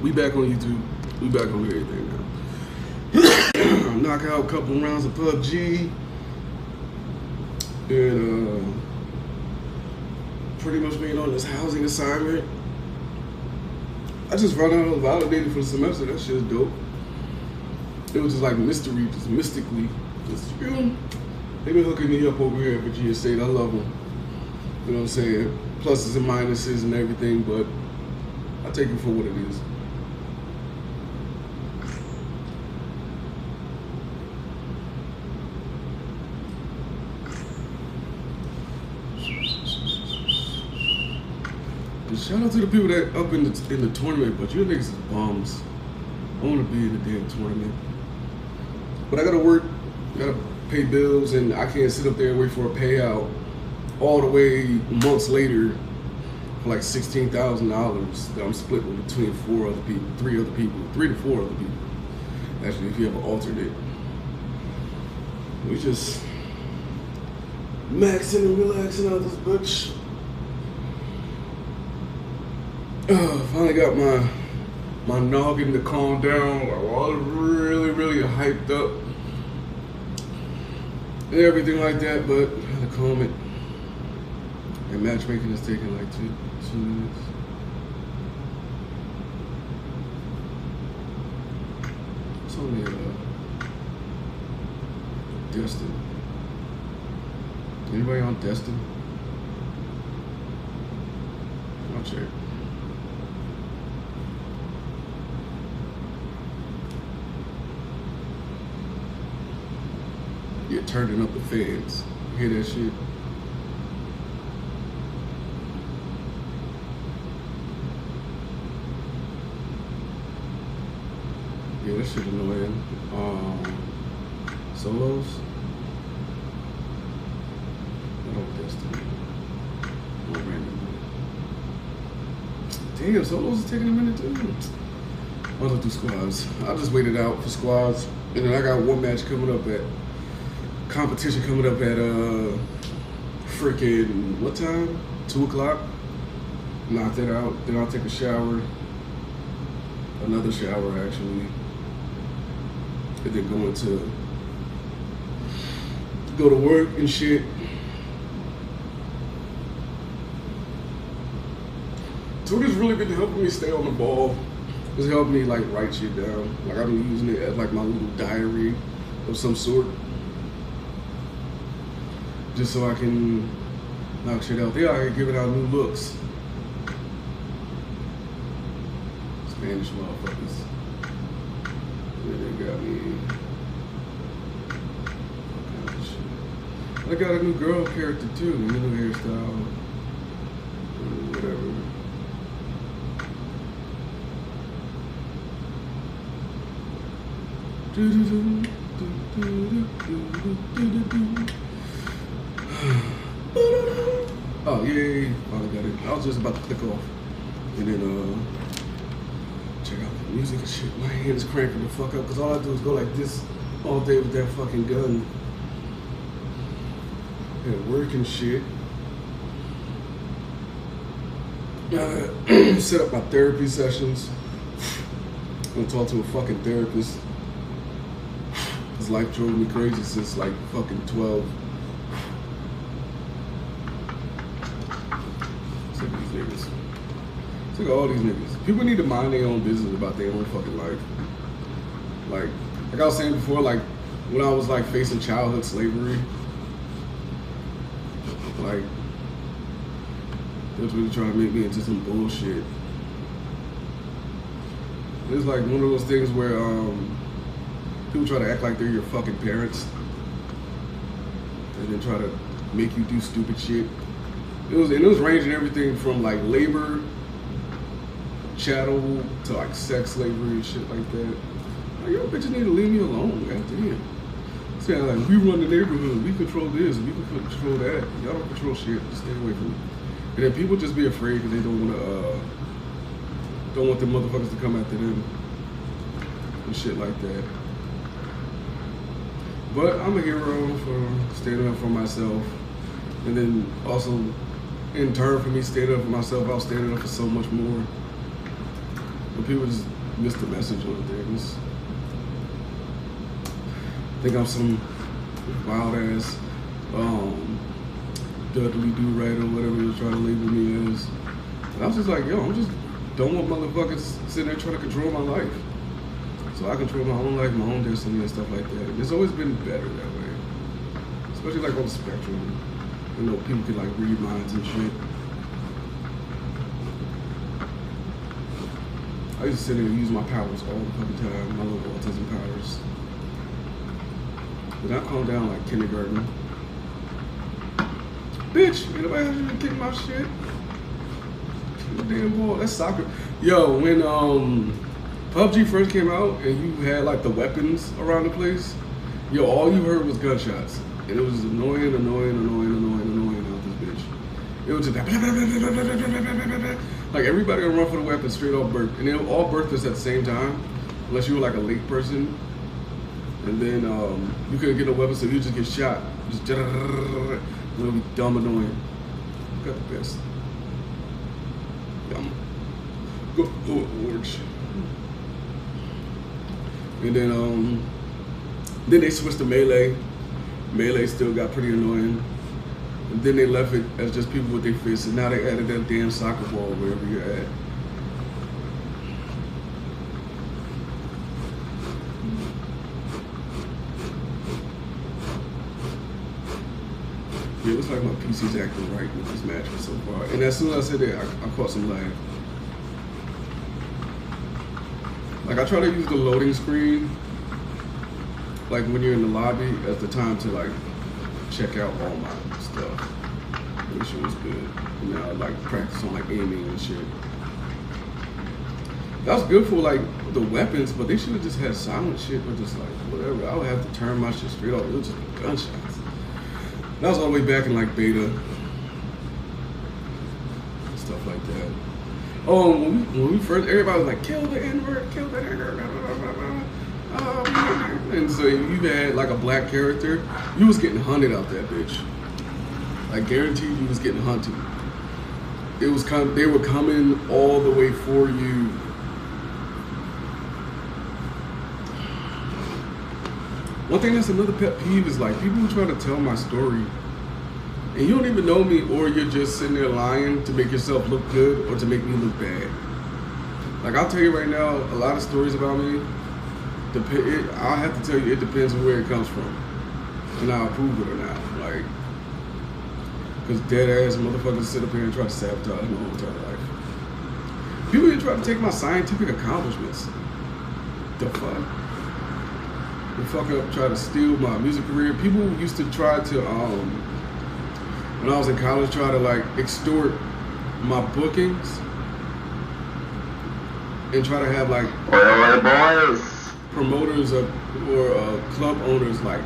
We back on YouTube. We back on everything now. Knock out a couple rounds of PUBG. And pretty much being on this housing assignment. I just found out I was validated for the semester. That shit is dope. It was just like mystery, just mystically. Just, you know, they've been hooking me up over here at Virginia State. I love them. You know what I'm saying? Pluses and minuses and everything, but I take it for what it is. And shout out to the people that up in the tournament, but you niggas is bums. I want to be in the damn tournament. But I gotta work, gotta pay bills, and I can't sit up there and wait for a payout all the way months later for like $16,000 that I'm splitting between 3 to 4 other people. Actually, if you have an alternate. We just maxing and relaxing out this bitch. Finally got my noggin to calm down. I was really hyped up and everything like that, but I had to calm it. And matchmaking is taking like two minutes. It's only Destin. Anybody on Destin? I'll check. You're turning up the fans. You hear that shit? Yeah, that shit annoying. Solos? I don't Destiny. More randomly. Damn, solos is taking a minute too. I'll just do squads. I'll just wait it out for squads. And then I got one match coming up at competition coming up at freaking what time? 2 o'clock. Knock that out. Then I'll take a shower. Another shower actually. And then go to work and shit. Twitter's really been helping me stay on the ball. It's helped me like write shit down. Like I've been using it as like my little diary of some sort. Just so I can knock shit out. They out here giving out new looks. Spanish motherfuckers. Yeah, they got me. I got a new girl character too, a new hairstyle. Whatever. Oh yeah, finally got it. I was just about to click off. And then check out the music and shit. My hand is cranking the fuck up because all I do is go like this all day with that fucking gun. And work and shit. Set up my therapy sessions. I'm gonna talk to a fucking therapist. His life drove me crazy since like fucking 12. Look at these niggas. Look at all these niggas. People need to mind their own business about their own fucking life. Like I was saying before, like when I was like facing childhood slavery, like they was really trying to make me into some bullshit. It's like one of those things where people try to act like they're your fucking parents and then try to make you do stupid shit. It was ranging everything from like labor, chattel, to like sex slavery and shit like that. Like, y'all bitches need to leave me alone, goddamn. Saying like, we run the neighborhood, we control this, we can control that. Y'all don't control shit, just stay away from me. And then people just be afraid because they don't want them motherfuckers to come after them and shit like that. But I'm a hero for standing up for myself. And then also, in turn for me standing up for myself, I was standing up for so much more. But people just miss the message on things. Think I'm some wild ass Dudley Do-Right or whatever he was trying to label me as. And I was just like, yo, I'm just don't want motherfuckers sitting there trying to control my life. So I control my own life, my own destiny and stuff like that. And it's always been better that way. Especially like on the spectrum. You know, people can like read minds and shit. I used to sit there and use my powers all the fucking time, my little autism powers. But I calm down like kindergarten. Bitch, anybody has you kick my shit? Kick the damn ball. That's soccer. Yo, when PUBG first came out and you had like the weapons around the place, yo, all you heard was gunshots. And it was annoying out this bitch. It was just like everybody would run for the weapon straight off birth. And they all birthed us at the same time, unless you were like a late person. And then you couldn't get a weapon, so you just get shot. Just really dumb annoying. Got the best. Yum. Go orange. And then they switched to melee. Melee still got pretty annoying. And then they left it as just people with their fists, and now they added that damn soccer ball wherever you're at. Yeah, it looks like my PC's acting right with this match so far. And as soon as I said that, I caught some lag. Like I try to use the loading screen, like when you're in the lobby, as the time to like check out all my stuff. Make sure it's good. And now I like practice on like aiming and shit. That was good for like the weapons, but they should have just had silent shit or just like whatever. I would have to turn my shit straight off. It was just gunshots. That was all the way back in like beta. Stuff like that. Oh, when we first, everybody was like, kill the N-word, kill the N-word. And so you had like a black character, you was getting hunted out that bitch. I guarantee you was getting hunted. It was they were coming all the way for you. One thing that's another pet peeve is like people who try to tell my story and you don't even know me, or you're just sitting there lying to make yourself look good or to make me look bad. Like I'll tell you right now, a lot of stories about me, I'll have to tell you it depends on where it comes from and I'll prove it or not. Like, because dead ass motherfuckers sit up here and try to sabotage my whole entire life. People even try to take my scientific accomplishments. The fuck? They fuck up, try to steal my music career. People used to try to, when I was in college, try to like extort my bookings and try to have like promoters or club owners like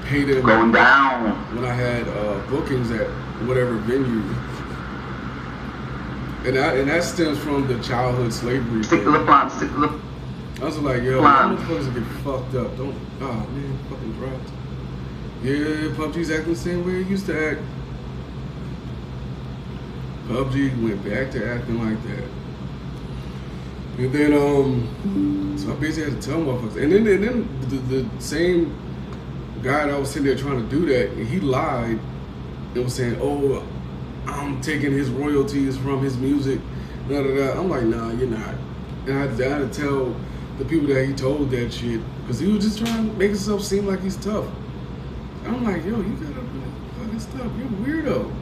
pay them going down when I had bookings at whatever venue. And that stems from the childhood slavery thing. I was like, yo, motherfuckers get fucked up. Don't, oh man, fucking dropped. Yeah, PUBG's acting the same way it used to act. PUBG went back to acting like that. And then, so I basically had to tell motherfuckers. And then the same guy that was sitting there trying to do that, he lied and was saying, oh, I'm taking his royalties from his music, da da da. I'm like, nah, you're not. And I had to tell the people that he told that shit, because he was just trying to make himself seem like he's tough. I'm like, yo, you gotta be fucking stuff. You're a weirdo.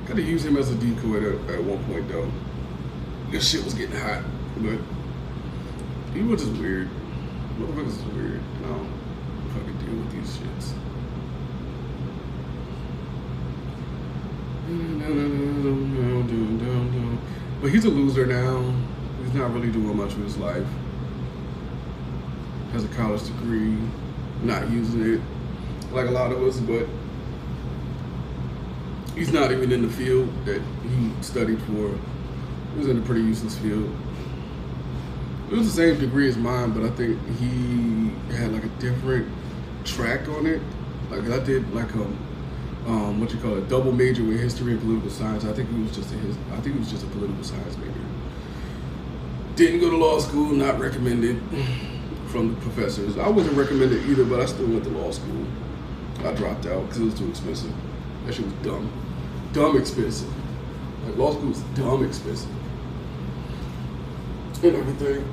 Gotta use him as a decoy at one point though. This shit was getting hot, but he was just weird. Motherfuckers is weird. I don't fucking deal with these shits. But he's a loser now. He's not really doing much with his life. Has a college degree, not using it like a lot of us, but he's not even in the field that he studied for. He was in a pretty useless field. It was the same degree as mine, but I think he had like a different track on it. Like I did like a double major with history and political science. I think he was just a political science major. Didn't go to law school, not recommended from the professors. I wasn't recommended either, but I still went to law school. I dropped out because it was too expensive. That shit was dumb. Dumb expensive. Like, law school was dumb expensive. And everything.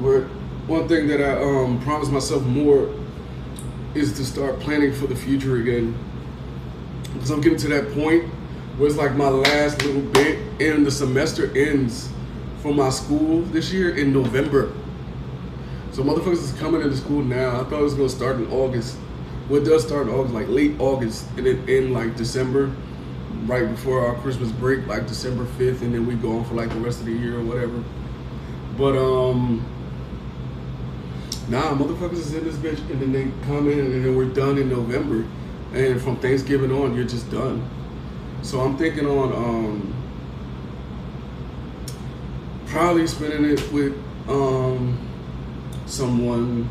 But one thing that I promised myself more is to start planning for the future again. Because I'm getting to that point where it's like my last little bit, and the semester ends for my school this year in November. So motherfuckers is coming into school now. I thought it was gonna start in August. Well, it does start in August, like late August, and then end like December, right before our Christmas break, like December 5th, and then we go on for like the rest of the year or whatever. But nah, motherfuckers is in this bitch, and then they come in, and then we're done in November, and from Thanksgiving on, you're just done. So I'm thinking on probably spending it with someone,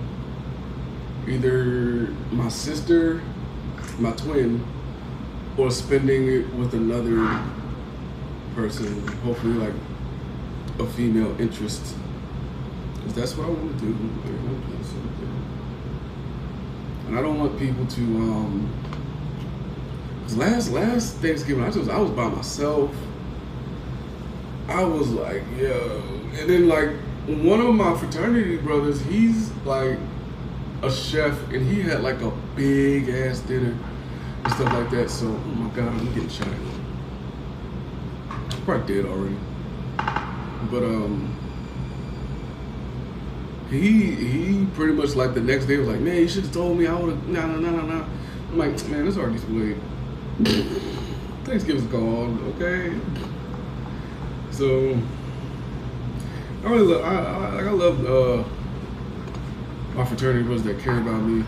either my sister, my twin, or spending it with another person, hopefully like a female interest. Because that's what I want to do. And I don't want people to, cause last Thanksgiving, I was by myself. I was like, yo. And then like, one of my fraternity brothers, he's like a chef, and he had like a big ass dinner and stuff like that. So, oh my God, I'm getting shot. I'm probably dead already. But he pretty much like the next day was like, man, you should have told me. I would have. Nah. I'm like, man, it's already too late. Thanksgiving's gone, okay. So I really love, I love my fraternity brothers that care about me,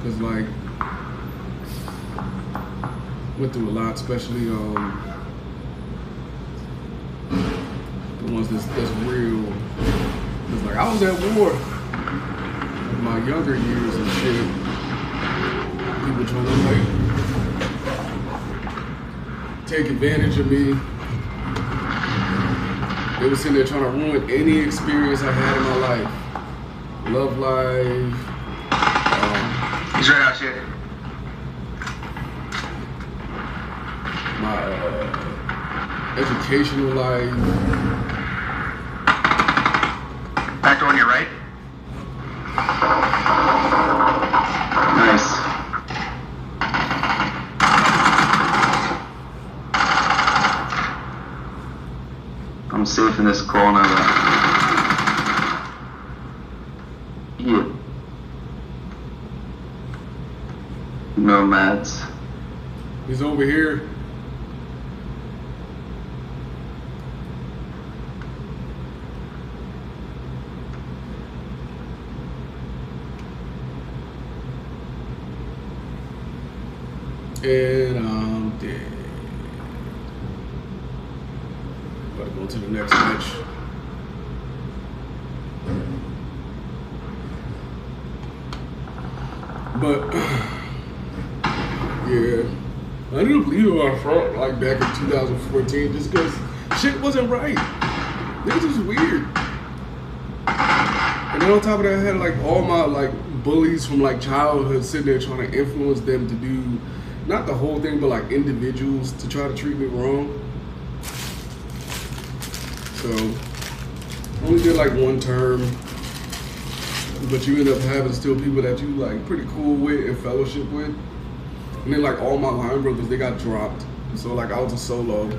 cause like went through a lot, especially the ones that's real. Cause like I was at war in my younger years and shit. People trying to like take advantage of me. They were sitting there trying to ruin any experience I had in my life. Love life. He's right out here. My educational life. Back door on your right. Nice. I'm safe in this corner. Yeah. Nomads. He's over here. And I'm dead. About to go to the next match. But yeah, I didn't believe in my front like back in 2014 just because shit wasn't right. It was just weird. And then on top of that, I had like all my like bullies from like childhood sitting there trying to influence them to do not the whole thing, but like individuals to try to treat me wrong. So only did like one term, but you end up having still people that you like pretty cool with and fellowship with. And then like all my line brothers, they got dropped. So like I was a solo.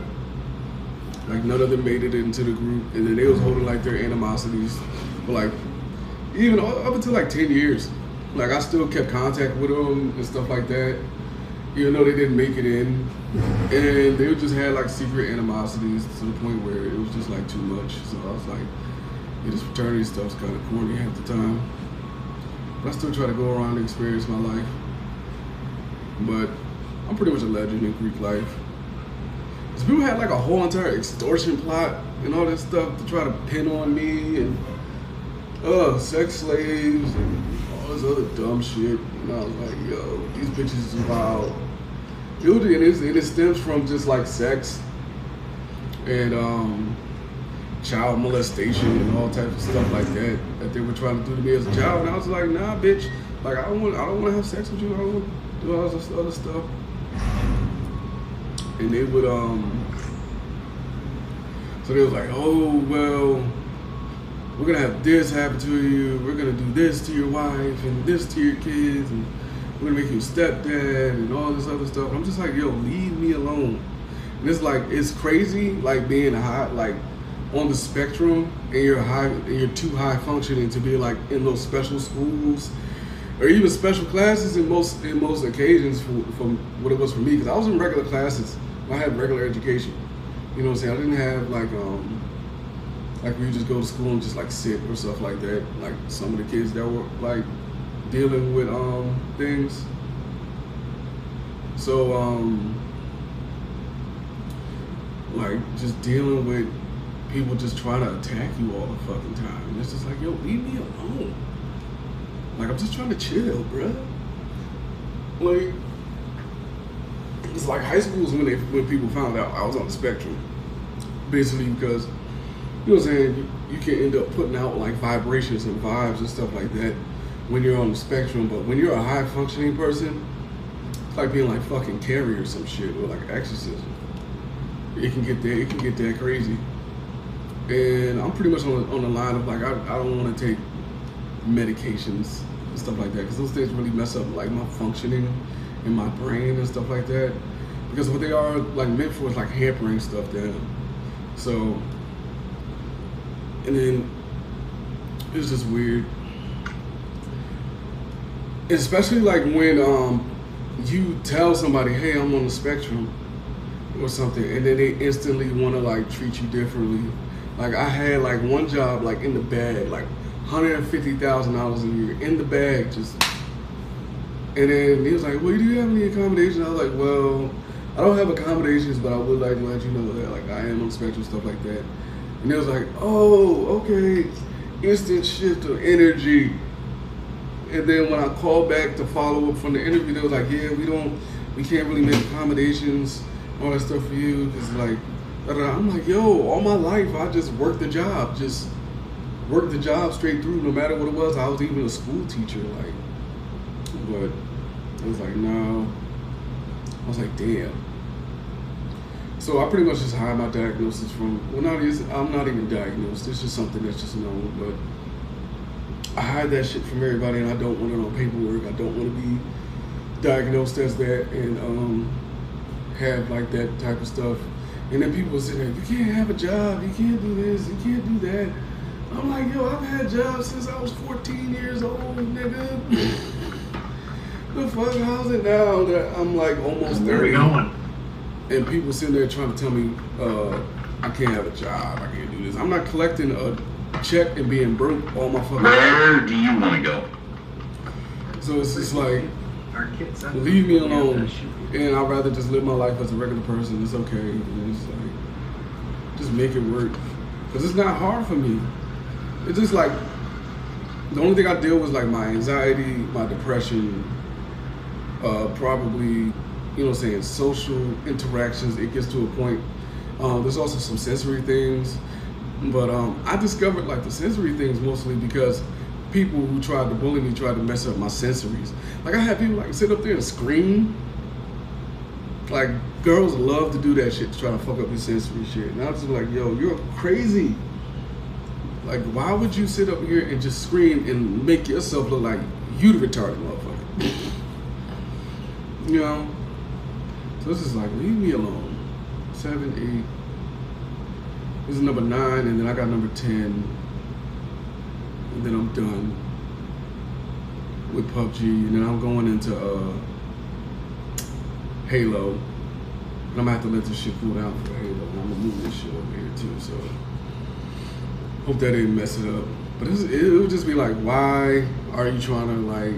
Like none of them made it into the group, and then they was holding like their animosities. But like even up until like 10 years, like I still kept contact with them and stuff like that, even though they didn't make it in. And they just had like secret animosities to the point where it was just like too much. So I was like, yeah, this fraternity stuff's kind of corny half the time. But I still try to go around and experience my life. But I'm pretty much a legend in Greek life. Because people had like a whole entire extortion plot and all this stuff to try to pin on me, and sex slaves and all this other dumb shit. And I was like, yo, these bitches is wild. And it stems from just like sex. and child molestation and all types of stuff like that they were trying to do to me as a child. And I was like, nah, bitch. Like, I don't want to have sex with you. I don't want to do all this other stuff. And they would, so they was like, oh, well, we're going to have this happen to you. We're going to do this to your wife and this to your kids. And we're going to make you a stepdad and all this other stuff. I'm just like, yo, leave me alone. And it's like, it's crazy, like being like on the spectrum and you're too high functioning to be like in those special schools or even special classes in most occasions from what it was for me, because I was in regular classes. I had regular education. You know what I'm saying? I didn't have like where you just go to school and just like sit or stuff like that. Like some of the kids that were like dealing with things. So like just dealing with people just trying to attack you all the fucking time. And it's just like, yo, leave me alone. Like, I'm just trying to chill, bruh. Like, it's like high school is when people found out I was on the spectrum. Basically because, you know what I'm saying, you can end up putting out like vibrations and vibes and stuff like that when you're on the spectrum. But when you're a high functioning person, it's like being like fucking Carrie or some shit, or like exorcism. It can get that crazy. And I'm pretty much on the line of like, I don't want to take medications and stuff like that, because those things really mess up like my functioning in my brain and stuff like that, because what they are like meant for is like hampering stuff down. So, and then it's just weird, especially like when you tell somebody, hey, I'm on the spectrum or something, and then they instantly want to like treat you differently. Like I had like one job like in the bag, like $150,000 a year in the bag, just. And then he was like, well, do you have any accommodations? I was like, well, I don't have accommodations, but I would like to let you know that like I am on spectrum, stuff like that. And he was like, oh, okay, instant shift of energy. And then when I called back to follow up from the interview, they was like, yeah, we can't really make accommodations, all that stuff for you, because like, I'm like, yo, all my life I just worked the job straight through, no matter what it was. I was even a school teacher, like, but I was like, no. I was like, damn. So I pretty much just hide my diagnosis from, I'm not even diagnosed. It's just something that's just known, but I hide that shit from everybody, and I don't want it on paperwork. I don't want to be diagnosed as that and have like that type of stuff. And then people say, you can't have a job, you can't do this, you can't do that. I'm like, yo, I've had jobs since I was 14 years old, nigga. The fuck, how's it now that I'm like almost 30? Where are we going? And people sitting there trying to tell me, I can't have a job, I can't do this. I'm not collecting a check and being broke all my fucking life. Where do you want to go? So it's just like, leave me alone. And I'd rather just live my life as a regular person. It's okay. And it's like, just make it work. Because it's not hard for me. It's just like, the only thing I deal with is like my anxiety, my depression, probably, you know what I'm saying, social interactions. It gets to a point. There's also some sensory things. But I discovered like the sensory things mostly because people who tried to bully me tried to mess up my sensories. Like I had people like sit up there and scream. Like girls love to do that shit to try to fuck up your sensory shit. And I was just like, yo, you're crazy. Like, why would you sit up here and just scream and make yourself look like you the retarded motherfucker? You know? So this is like, leave me alone. 7, 8. This is number 9, and then I got number 10. And then I'm done with PUBG. And then I'm going into Halo. And I'm gonna have to let this shit cool down for Halo. And I'm gonna move this shit over here too, so. Hope that didn't mess it up. But it would just be like, why are you trying to like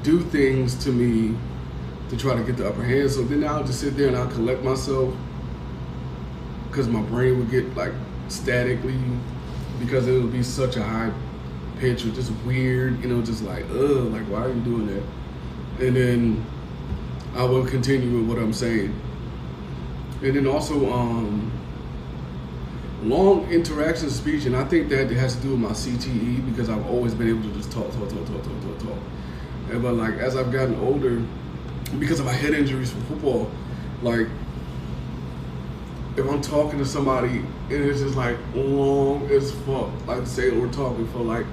do things to me to try to get the upper hand? So then I'll just sit there and I'll collect myself, because my brain would get like statically, because it would be such a high pitch or just weird, you know, just like, like why are you doing that? And then I will continue with what I'm saying. And then also long interaction speech, and I think that has to do with my CTE because I've always been able to just talk. And, but like as I've gotten older, because of my head injuries from football, like if I'm talking to somebody and it's just like long as fuck, like say we're talking for like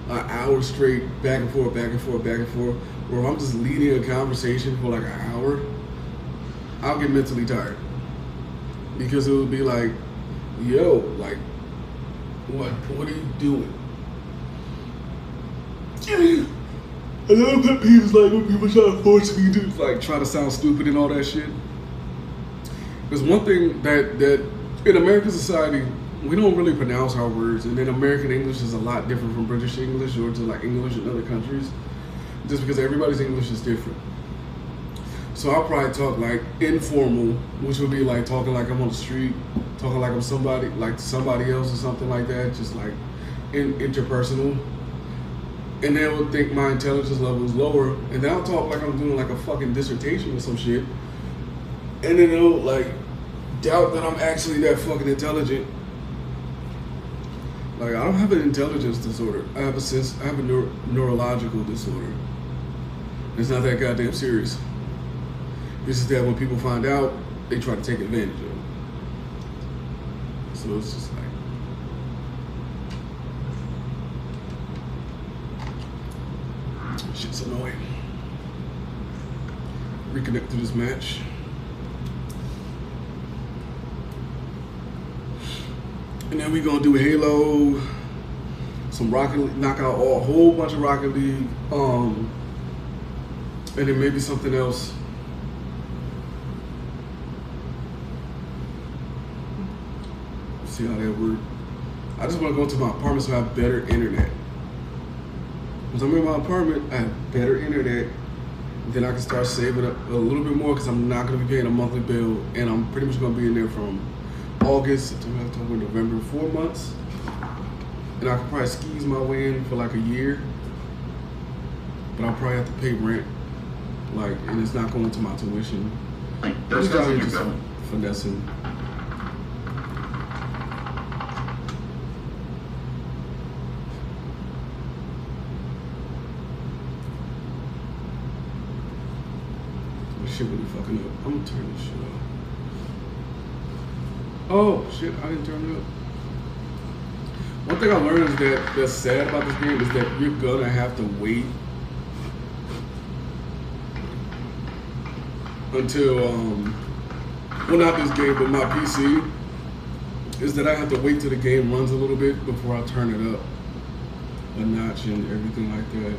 an hour straight, back and forth, or if I'm just leading a conversation for like an hour, I'll get mentally tired. Because it would be like, yo, like, what are you doing? I love that people's like when people try to force me to like try to sound stupid and all that shit. There's one thing that in American society we don't really pronounce our words, and then American English is a lot different from British English or to like English in other countries, just because everybody's English is different. So I'll probably talk like informal, which would be like talking like I'm on the street, talking like I'm somebody, like somebody else or something like that, just like interpersonal. And they would think my intelligence level is lower, and then I'll talk like I'm doing like a fucking dissertation or some shit. And then they'll like doubt that I'm actually that fucking intelligent. Like I don't have an intelligence disorder. I have a neurological disorder. It's not that goddamn serious. This is that when people find out, they try to take advantage of it. So it's just like, shit's annoying. Reconnect to this match. And then we gonna do Halo, some Rocket League, knock out a whole bunch of Rocket League, and then maybe something else. See how that works. I just want to go to my apartment so I have better internet. Once I'm in my apartment, I have better internet. Then I can start saving up a little bit more because I'm not going to be paying a monthly bill, and I'm pretty much going to be in there from August, September, October, November, 4 months. And I could probably squeeze my way in for like a year, but I'll probably have to pay rent, like, and it's not going to my tuition. Those Just out here guys just are going. finessing. Shit really fucking up. I'm gonna turn this shit off. Oh shit, I didn't turn it up. One thing I learned is that's sad about this game is that you're gonna have to wait until well, not this game, but my PC, is that I have to wait till the game runs a little bit before I turn it up a notch and everything like that.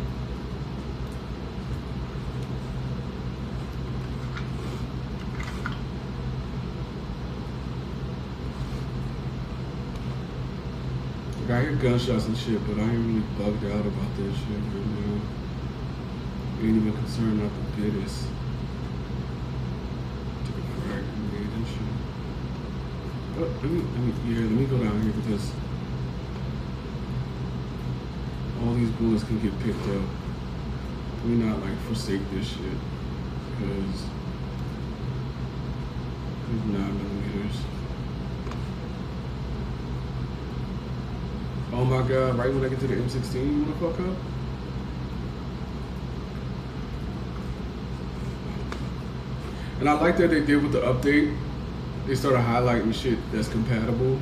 I hear gunshots and shit, but I ain't really bugged out about that shit right now. Ain't even concerned not the biggest. Took a frag grenade and shit. But let me go down here because all these bullets can get picked up. Let me not like forsake this shit because there's 9mm. Oh my god, right when I get to the M16, you wanna fuck up? And I like that they did with the update. They started highlighting shit that's compatible.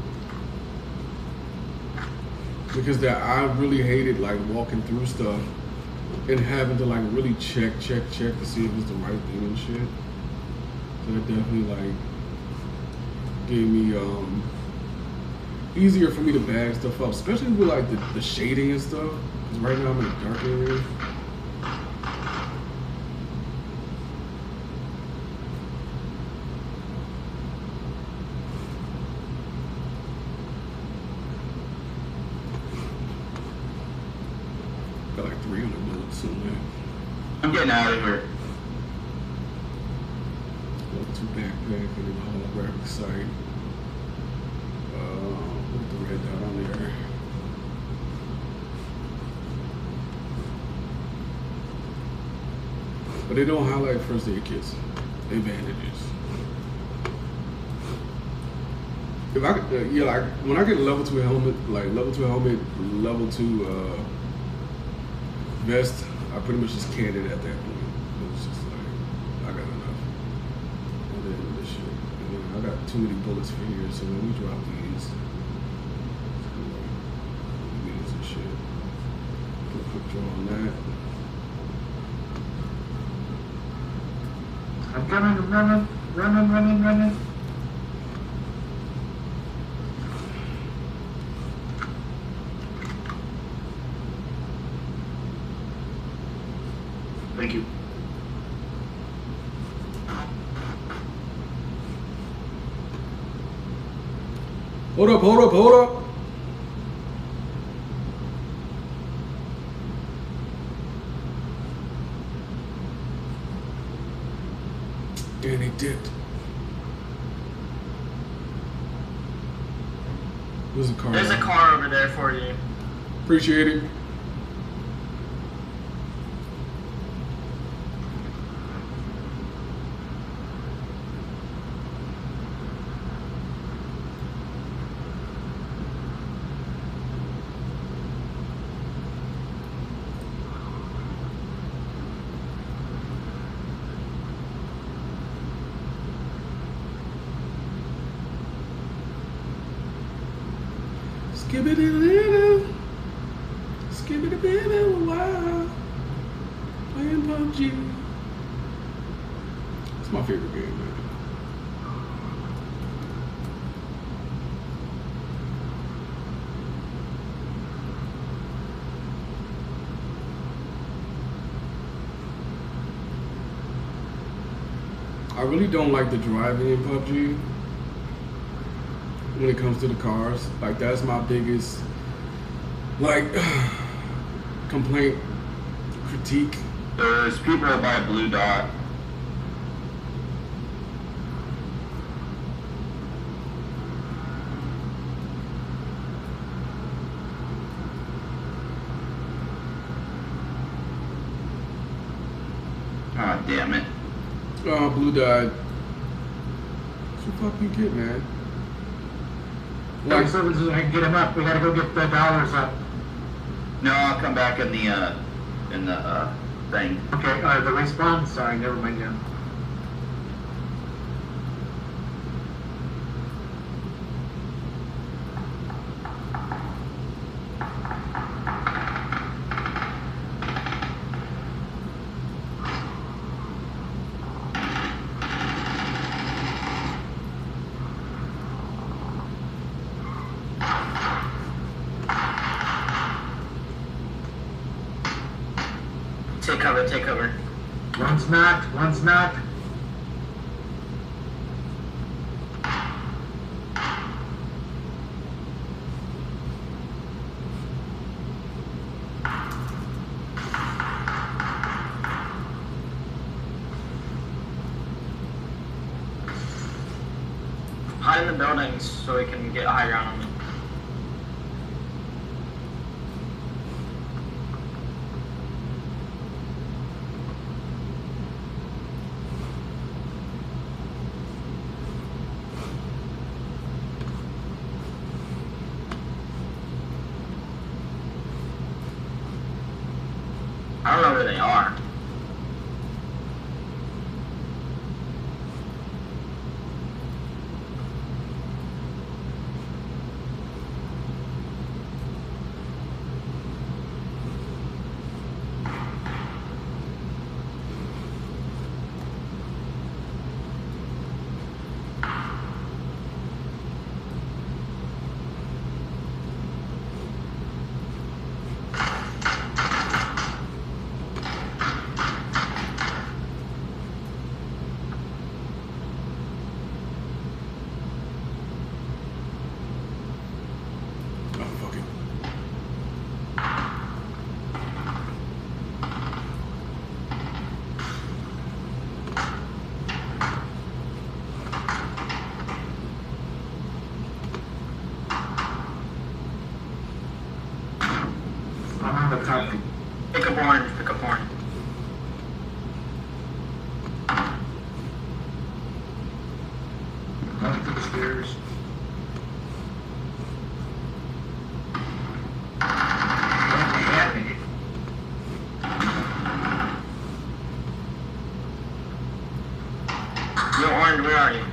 Because that I really hated like walking through stuff and having to like really check to see if it's the right thing and shit. So it definitely like gave me easier for me to bag stuff up, especially with like the shading and stuff. Because right now I'm in a dark area. Got like 300 bullets in there. I'm getting out of here. Level 2 backpack and then a holographic sight. Put the red dot on there. But they don't highlight first aid kits. They bandages. If I could, yeah, like when I get a level 2 helmet, level 2 vest, I pretty much just canned it at that point. It was just like, I got enough. And then this shit. And then I got too many bullets for here, so when we drop these, these and shit. Put a quick draw on that. I'm running. Thank you. Hold up. And he dipped. There's a car. There's a car over there for you. Appreciate it. Skibbity-biddy, wow. Playing PUBG. It's my favorite game, man. I really don't like the driving in PUBG. When it comes to the cars, like that's my biggest complaint, critique. There's people by a blue dot. Ah, damn it. Oh, blue died. What you fucking get, man? Like, so I can get him up. We gotta go get the dollars up. No, I'll come back in the thing. Okay, the respawn? Sorry, never mind now. Take cover. One's knocked. Hide in the buildings so we can get high ground on them. I don't know where they are. Pick up orange. Up to the stairs. Jared, where are you?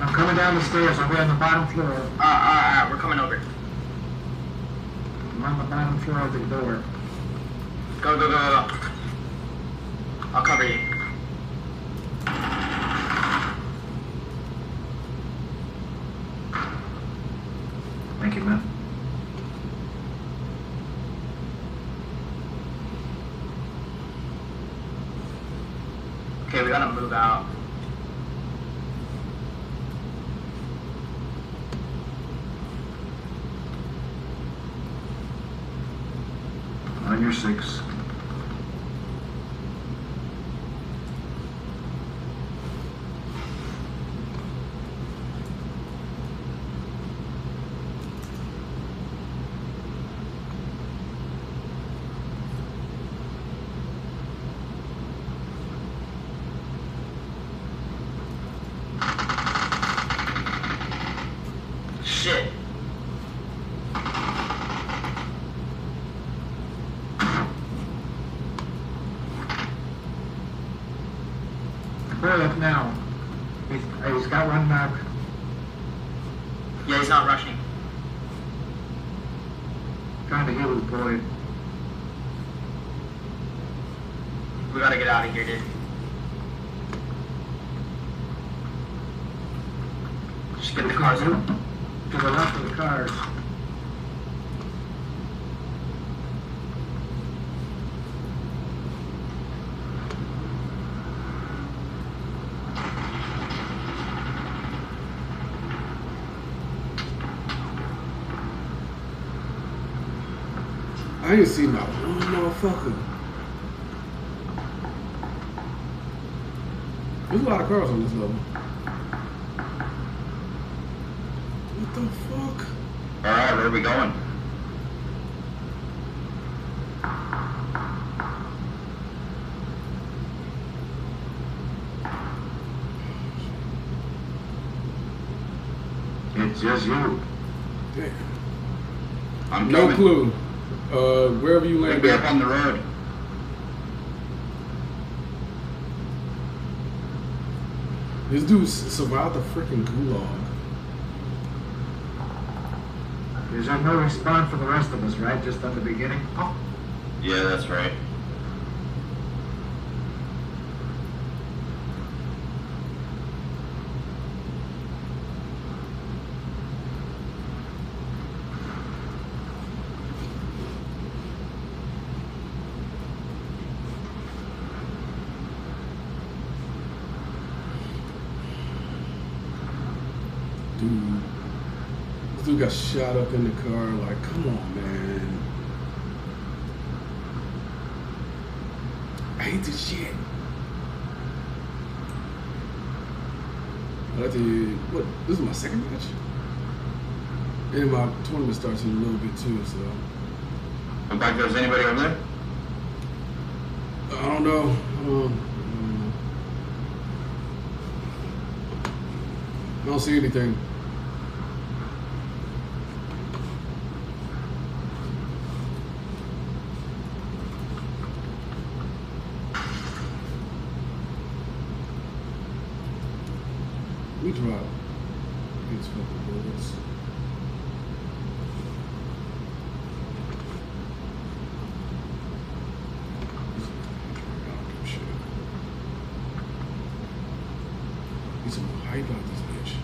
I'm coming down the stairs. I'll be on the bottom floor. Alright, we're coming over. I'm on the bottom floor of the door. Go, go, go, go, go. I'll cover you. Thank you, man. Okay, we gotta move out. On your 6. Shit. Hurry up now. He's got one knock. Yeah, he's not rushing. Trying to heal his boy. We gotta get out of here, dude. Just get the cars out. To the left of the cars. I ain't seen not one motherfucker. There's a lot of cars on this level. What the fuck? Alright, where are we going? It's just you. Damn. I'm No coming. clue. Wherever you We'll land be up at. on the road. This dude survived the freaking gulag. There's no respawn for the rest of us, right? Just on the beginning? Oh. Yeah, that's right. Dude. This dude got shot up in the car. Like, come on, man. I hate this shit. I did, what, this is my second match? And my tournament starts in a little bit too, so. In fact, there's anybody over there? I don't know. I don't see anything. We drop. It's fucking bullets. Need some more hype out this bitch.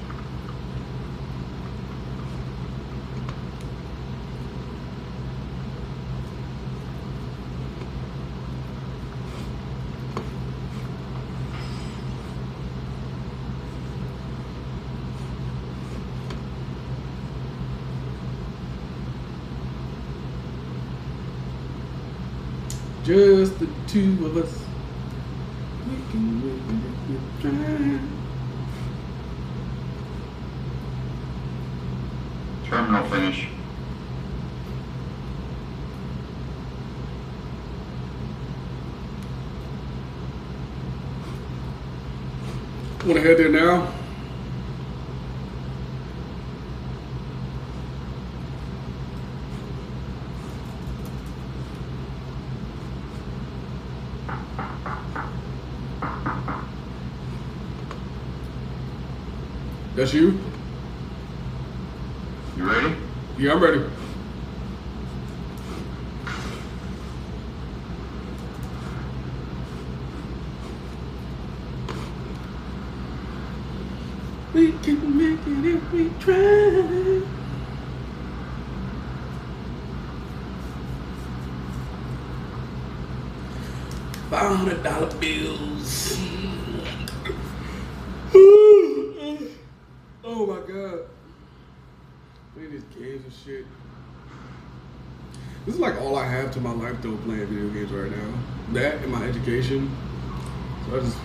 Just the two of us. We can make it try. Terminal finish. Wanna head there now? That's you? You ready? Yeah, I'm ready. We can make it if we try. $500 bills. Oh my God. Look at these games and shit. This is like all I have to my life though, playing video games right now. That and my education. So I just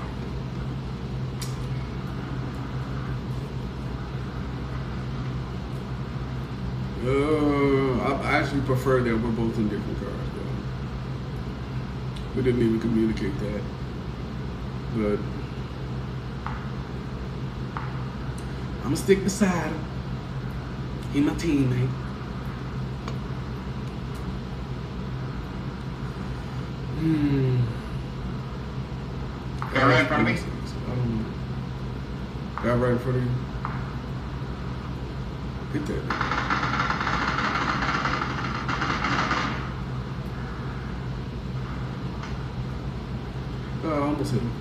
I actually prefer that we're both in different cars though. We didn't even communicate that. But I'ma stick beside him. He my teammate. Guy right in front of me? I don't know. Guy right in front of you? Hit that. I almost hit him.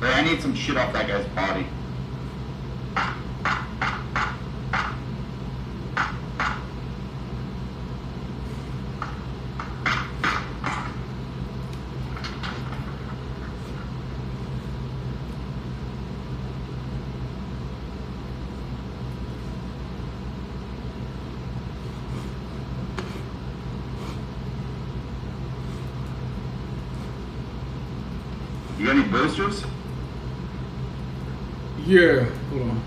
Hey, I need some shit off that guy's body. You got any boosters? Yeah, hold on.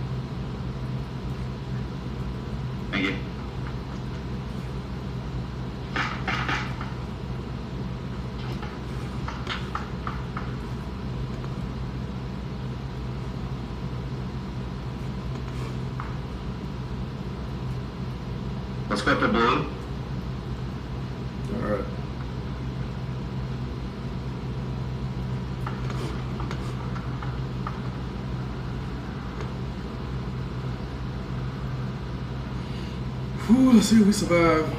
Thank you. Let's go up to blue. All right. Whew, let's see if we survive.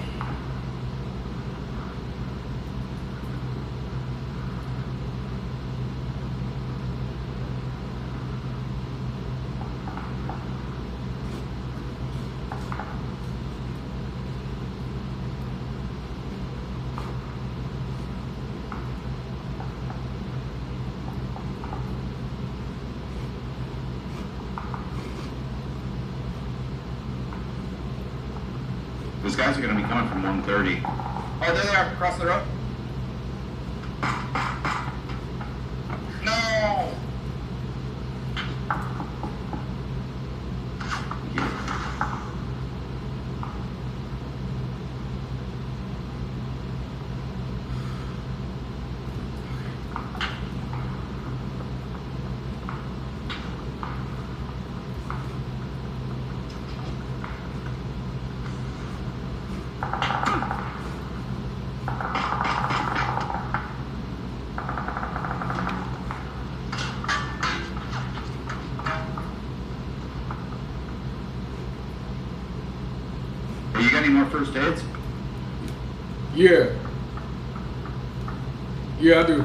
Those guys are going to be coming from 130. Oh, there they are, across the road. No! Hey, you got any more first aids? Yeah. Yeah, I do.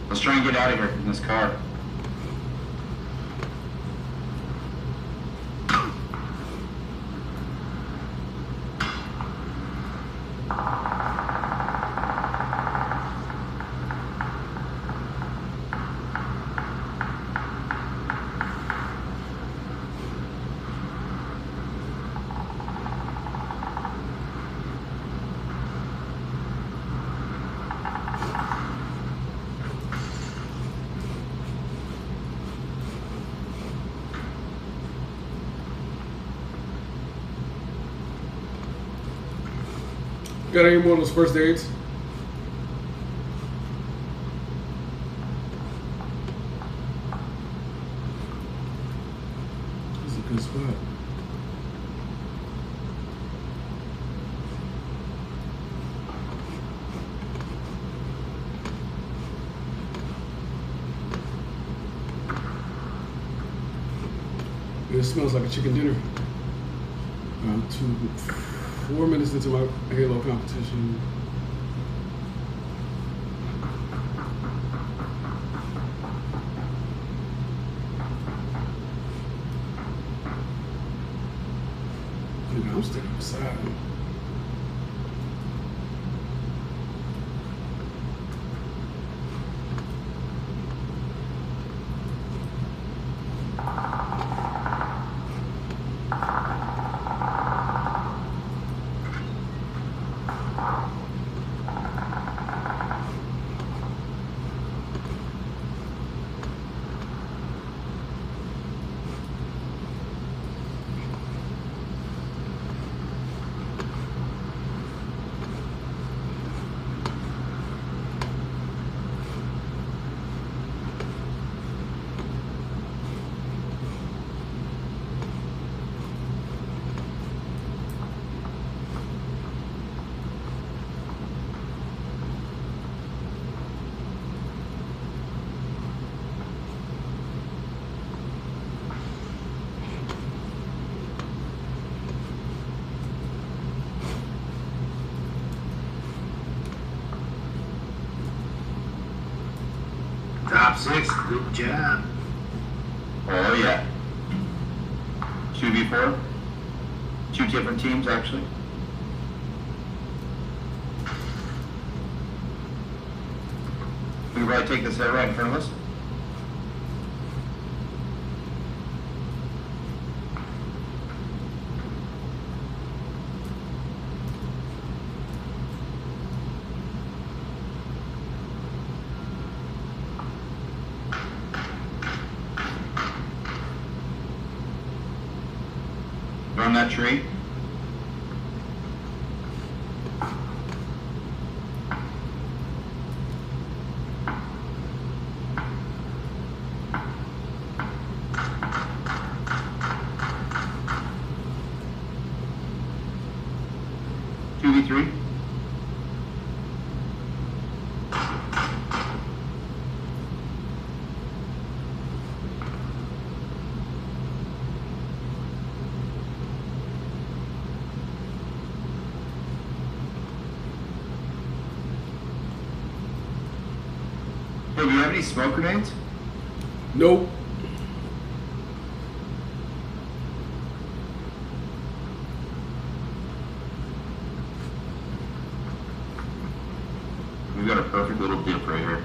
Let's try and get out of here from this car. Got any more of those first aids? This is a good spot. It smells like a chicken dinner. 4 minutes into my Halo competition. Dude, I'm staying outside. Top 6, good job. Oh yeah. 2v4. 2 different teams actually. We can probably take this head right in front of us. On that tree. Two v three. Hey, do you have any smoke grenades? Nope. We've got a perfect little dip right here.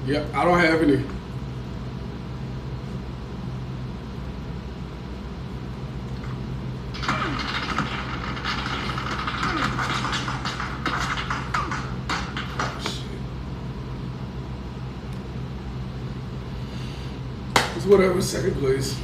Yeah, I don't have any. It's whatever, second place.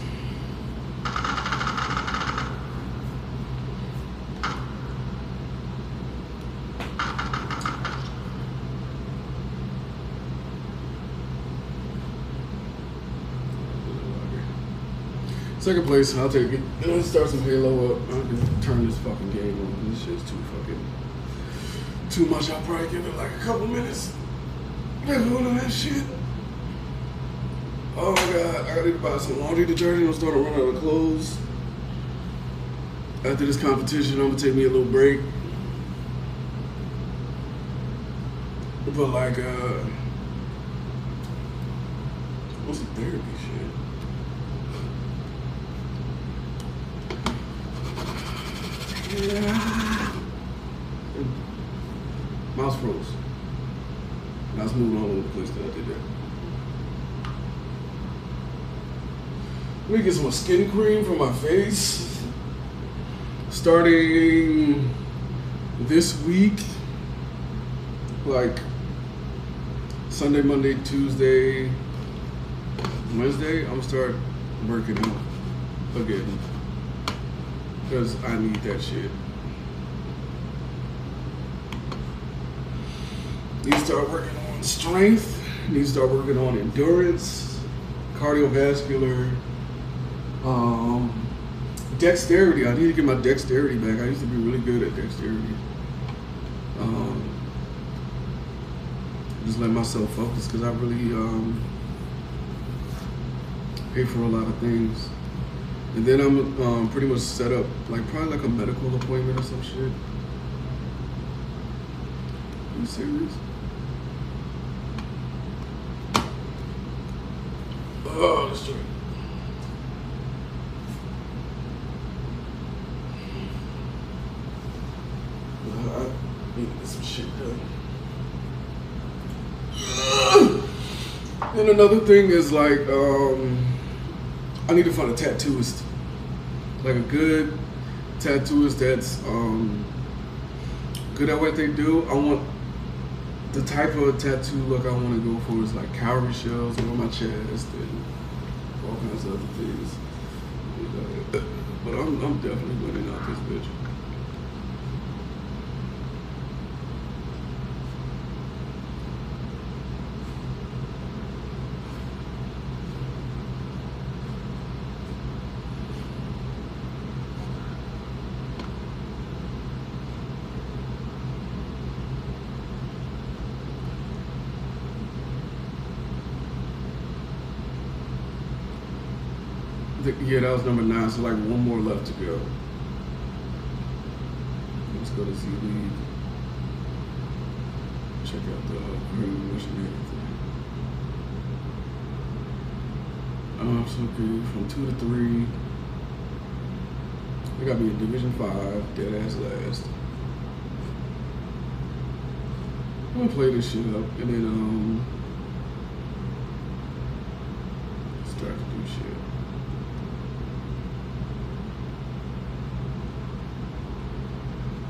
Second place, I'll take it. And let's start some Halo up. I can turn this fucking game on. This shit's too much. I'll probably give it like a couple minutes. Get hold of that shit. Oh my god, I need to buy some laundry detergent. I'm starting to run out of clothes. After this competition, I'm gonna take me a little break. But like, what's the therapy shit? Yeah. Mouse froze. And I was moving all over the place that I did that. Let me get some skin cream for my face. Starting this week, like Sunday, Monday, Tuesday, Wednesday, I'm gonna start working out again. Because I need that shit. Need to start working on strength. Need to start working on endurance, cardiovascular, dexterity. I need to get my dexterity back. I used to be really good at dexterity. Just let myself focus because I really pay for a lot of things. And then I'm pretty much set up, like probably like a medical appointment or some shit. Are you serious? Oh, that's true. I need to get some shit done. And another thing is like, I need to find a tattooist. Like a good tattooist that's good at what they do. I want the type of tattoo look I want to go for is like cowrie shells on my chest and all kinds of other things. But I'm definitely winning out this bitch. Yeah, that was number 9, so like one more left to go. Let's go to Z League. Check out the missionary thing. So good. From 2 to 3. They got me in Division 5, dead ass last. I'm gonna play this shit up and then start to do shit.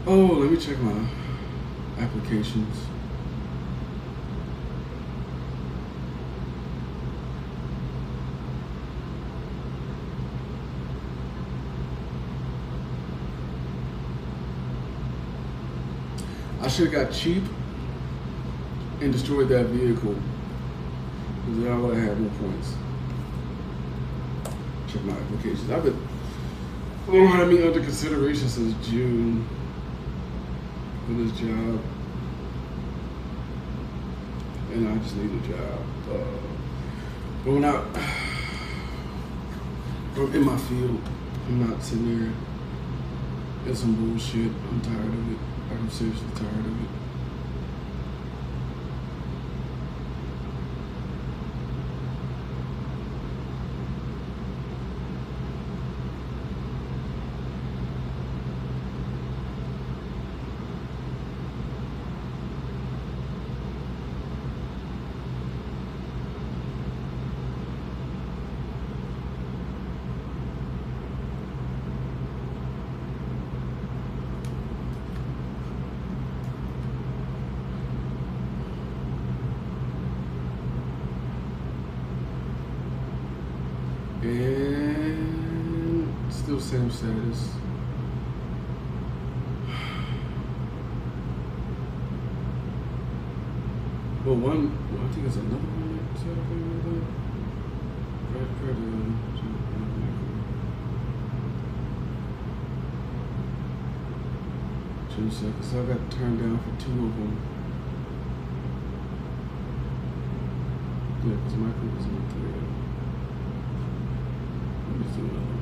Oh, let me check my applications. I should have got cheap and destroyed that vehicle. Because then I would have had more points. Check my applications. I've been had me under consideration since June for this job. And I just need a job. But when I'm in my field, I'm not sitting there in some bullshit. I'm tired of it. I'm seriously tired of it. And still same status. Well, I think it's another one that set up with that. Two seconds. So I got turned down for 2 of them. Yeah, because Michael was in 3 of them. Let me do another one.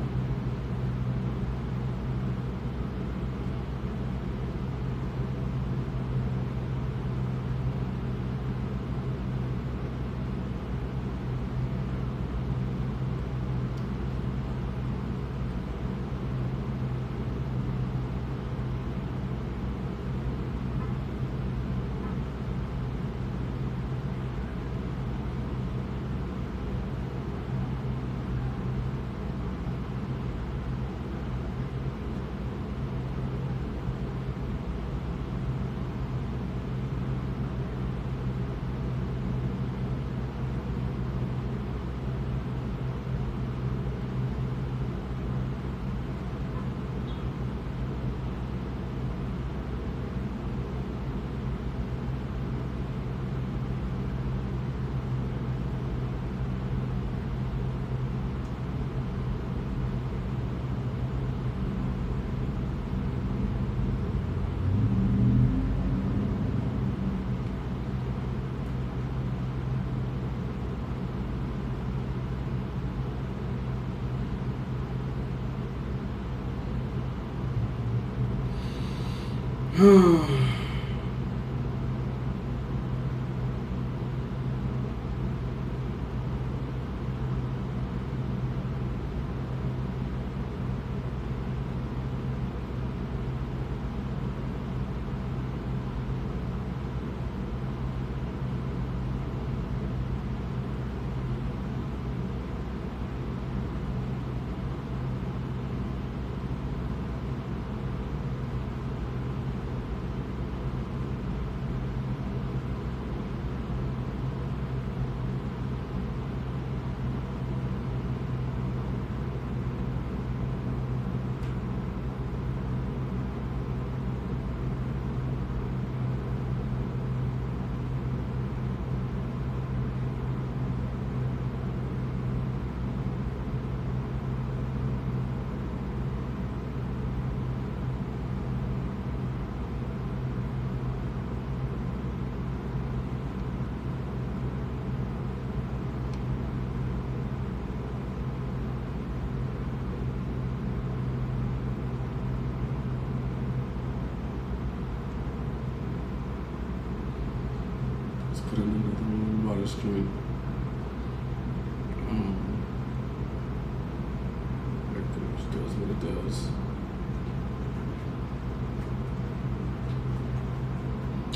Put in another one, water stream. Which does what it does.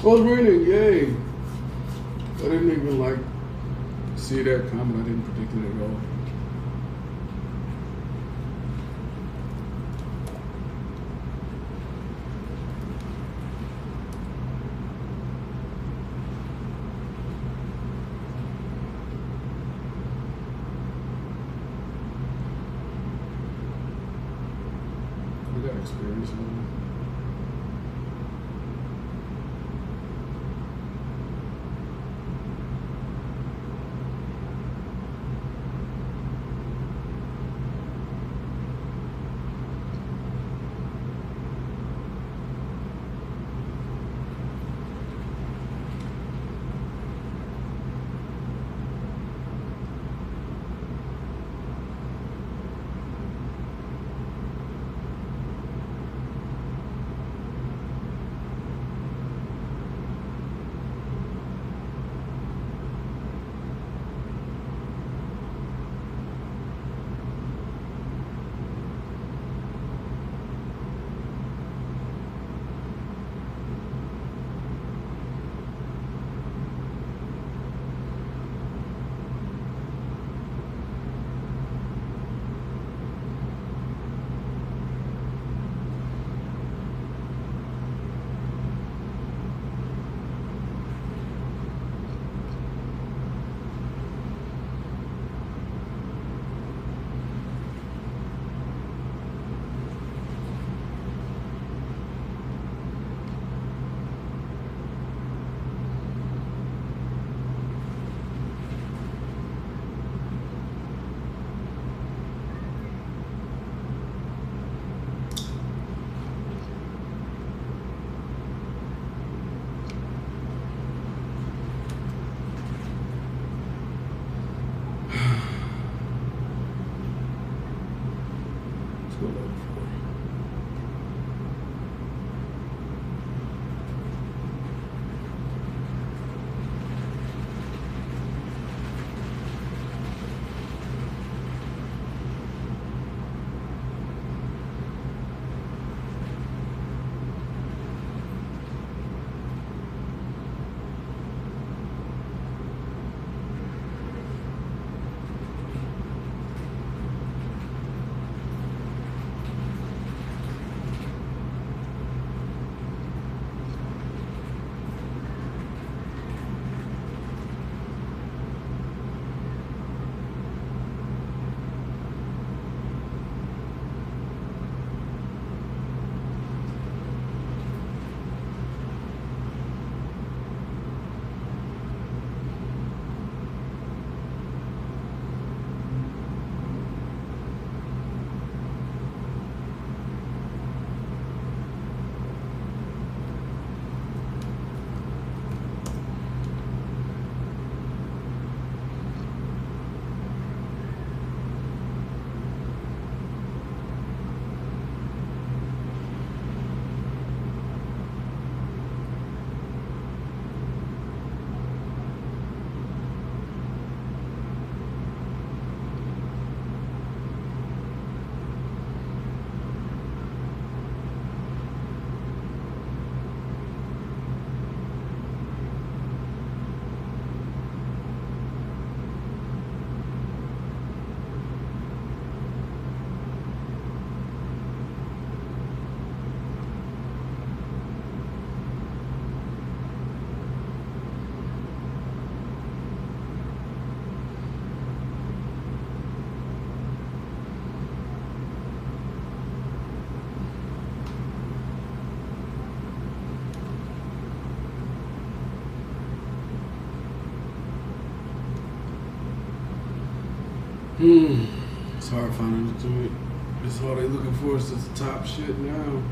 Oh, it's raining, yay! I didn't even see that comment. I didn't predict it at all. Experience now. It's hard finding the joint. It's all they looking for is just the top shit now.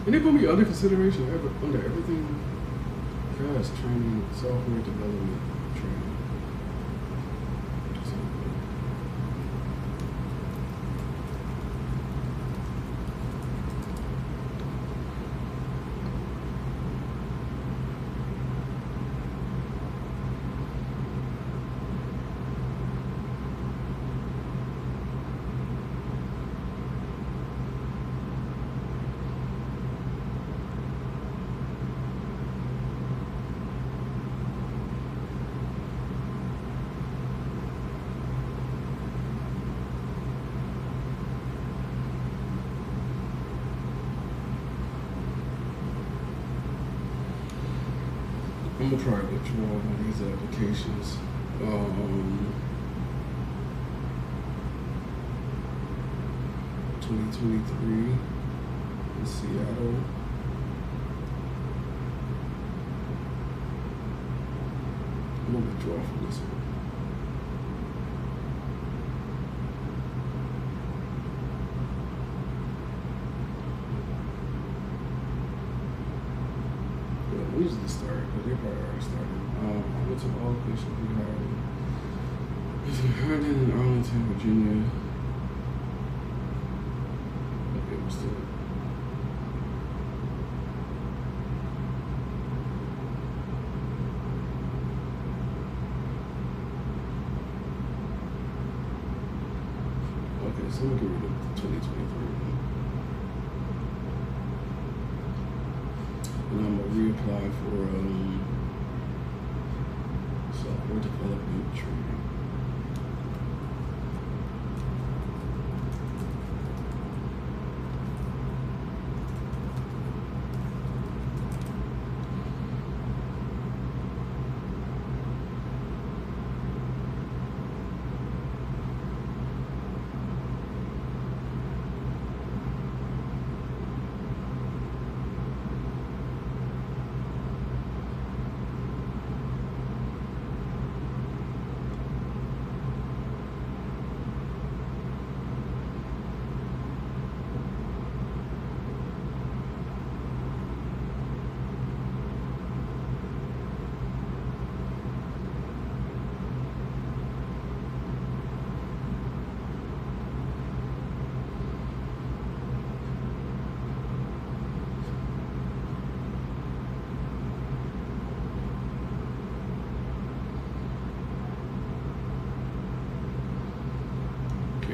And they put me under consideration under everything. Fast training, software development training. I'm gonna try to withdraw one of these applications. 2023 in Seattle. I'm gonna withdraw from this one. When does this start? Because they probably already started. What's an all patient we hired? It's hired in Arlington, Virginia. Okay, we're still. Okay, so we'll get rid of 2023. And I'm gonna reapply for software development training.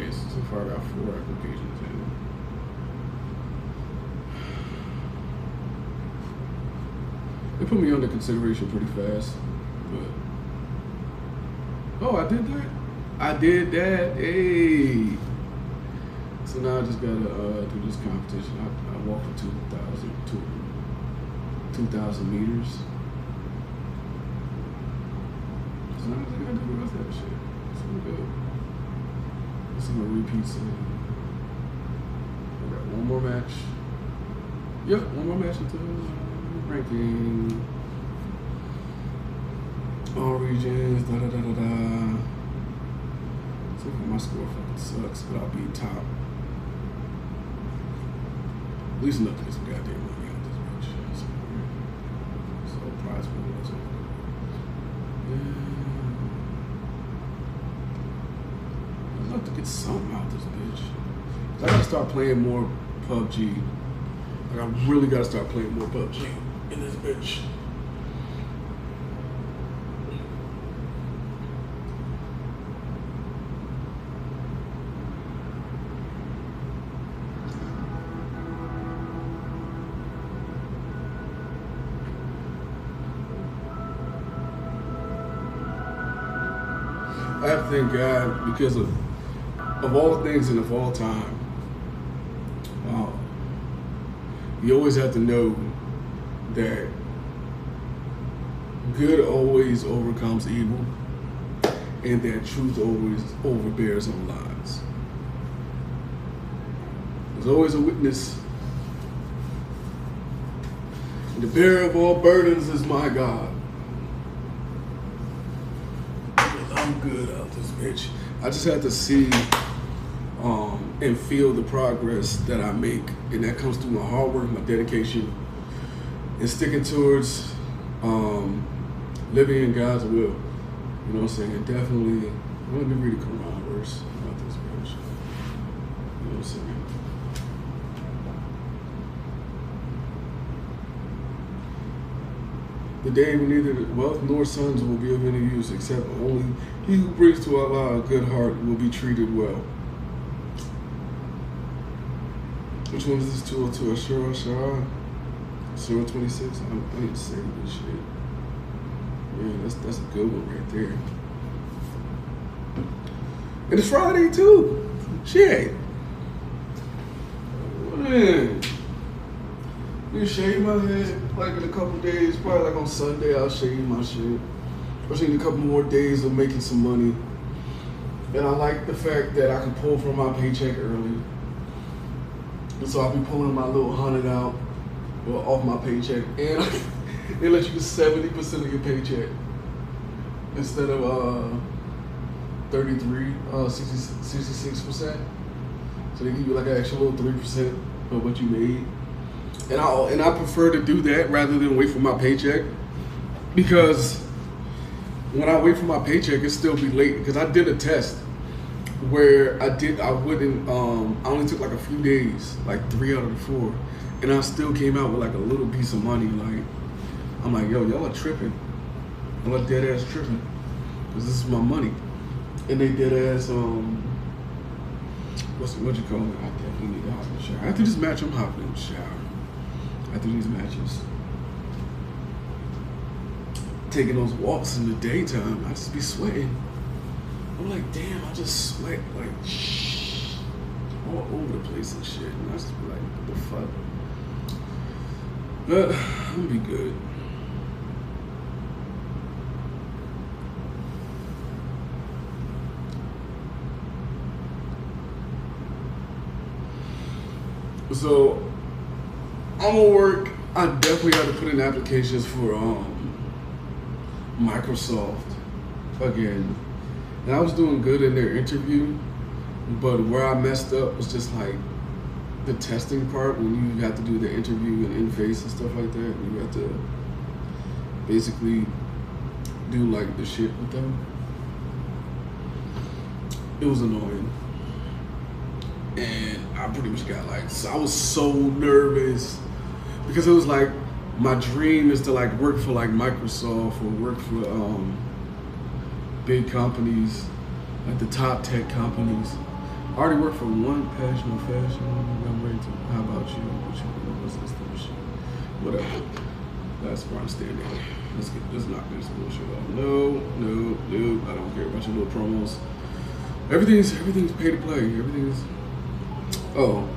So far, I got 4 applications in. They put me under consideration pretty fast, but oh, I did that. I did that. Hey. So now I just gotta do this competition. I walk for 2,000 meters. So now I just gotta do the rest of that shit. It's all good. Some repeats. I got one more match. Yep, one more match until ranking. All regions, da da da da da. So my score fucking sucks, but I'll be top. At least enough to get some goddamn money out of this bitch. So prize pool was over. I'd love to get something out of this bitch. I gotta start playing more PUBG. Like, I really gotta start playing more PUBG in this bitch. I have to thank God because of all things and of all time. Wow. You always have to know that good always overcomes evil. and that truth always overbears on lies. There's always a witness. And the bearer of all burdens is my God. I'm good out this bitch. I just have to see and feel the progress that I make, and that comes through my hard work, my dedication, and sticking towards living in God's will. You know what I'm saying? Definitely. Let me read a Quran verse about this bitch. You know what I'm saying? The day when neither wealth nor sons will be of any use, except only he who brings to Allah a good heart will be treated well. Which one is this? 202 Ashura Shara? Surah 26? I need to say this shit. Yeah, that's a good one right there. And it's Friday too. Shit. Man. You shave my head like in a couple days, probably like on Sunday I'll shave my shit. Especially in a couple more days of making some money. And I like the fact that I can pull from my paycheck early. And so I'll be pulling my little 100 out off my paycheck. And they let you get 70% of your paycheck instead of 66%. So they give you like an extra little 3% of what you made. And I prefer to do that rather than wait for my paycheck, because when I wait for my paycheck, it still be late. Because I did a test where I only took like a few days, like 3 out of the 4, and I still came out with like a little piece of money. Like, I'm like, yo, y'all are tripping. Y'all are dead ass tripping, because this is my money. And they dead ass, what you call it? I definitely need to hop in the shower. After this match, I'm hopping in the shower. After these matches, taking those walks in the daytime, I just be sweating. I'm like, damn, I just sweat like all over the place and shit. And I just be like, what the fuck? But I'm gonna be good. So I'm gonna work. I definitely got to put in applications for Microsoft again. And I was doing good in their interview, but where I messed up was just like the testing part, when you have to do the interview and in-face and stuff like that. And you have to basically do like the shit with them. It was annoying. And I pretty much got like, I was so nervous. Because it was like, my dream is to like work for like Microsoft or work for big companies, like the top tech companies. I already work for one passionate fashion. I'm ready to, how about you? What's this bullshit? Whatever. That's where I'm standing. Let's knock this bullshit off. No, I don't care about your little promos. Everything's pay to play. Everything's, oh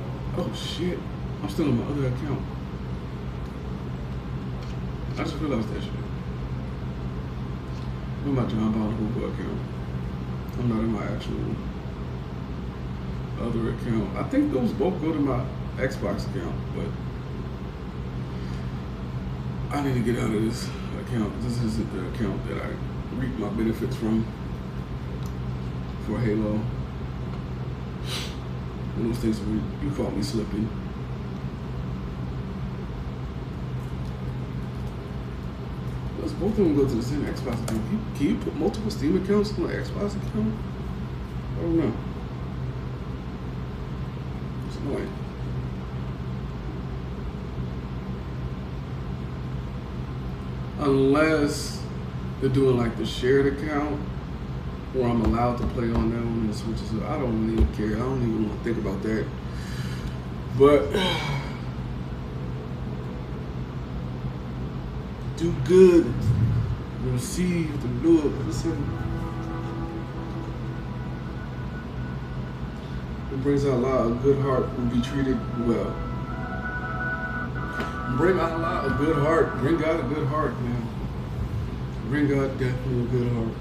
shit. I'm still on my other account. I just realized that shit. I'm in my John Bond Google account. I'm not in my actual other account. I think those both go to my Xbox account, but I need to get out of this account. This isn't the account that I reap my benefits from for Halo. One of those things where you caught me slipping. Both of them go to the same Xbox account. Can you put multiple Steam accounts on an Xbox account? I don't know. It's annoying. Unless they're doing like the shared account, where I'm allowed to play on them and switches. I don't even care. I don't even want to think about that. But do good, receive the Lord. It brings out Allah a good heart will be treated well. Bring out Allah a good heart. Bring God a good heart, man. Bring God definitely a good heart.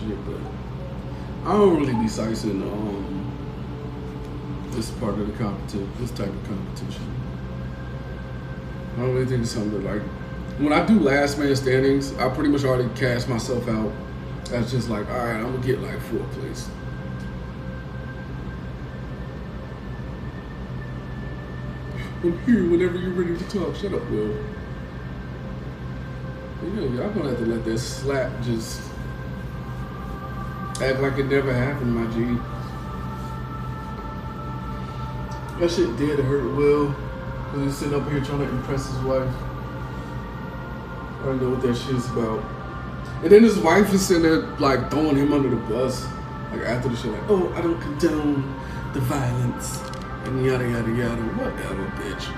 shit, but I don't really be sizing this part of the competition, this type of competition. I don't really think it's something like, when I do last man standings, I pretty much already cast myself out. That's just like, all right, I'm gonna get like 4th place. I'm here whenever you're ready to talk. Shut up, Will. Y'all gonna have to let that slap just act like it never happened, my G. That shit did hurt Will, because he's sitting up here trying to impress his wife. I don't know what that shit's about. And then his wife is sitting there like throwing him under the bus. Like after the shit, like, oh, I don't condone the violence. And yada yada yada. Whatever, bitch.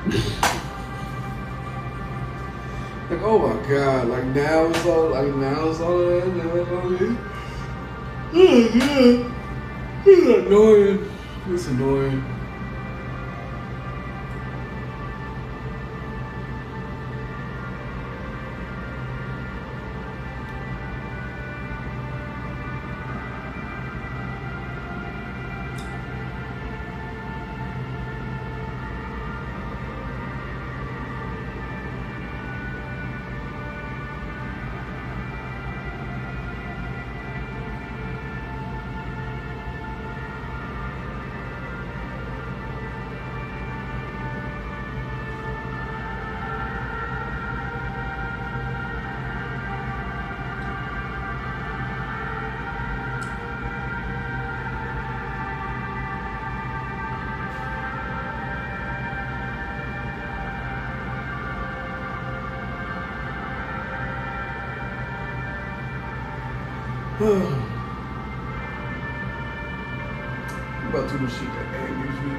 Like, oh my god, like now it's all that, now it's all this. Oh god. It's annoying. It's annoying. About too much shit that angers me.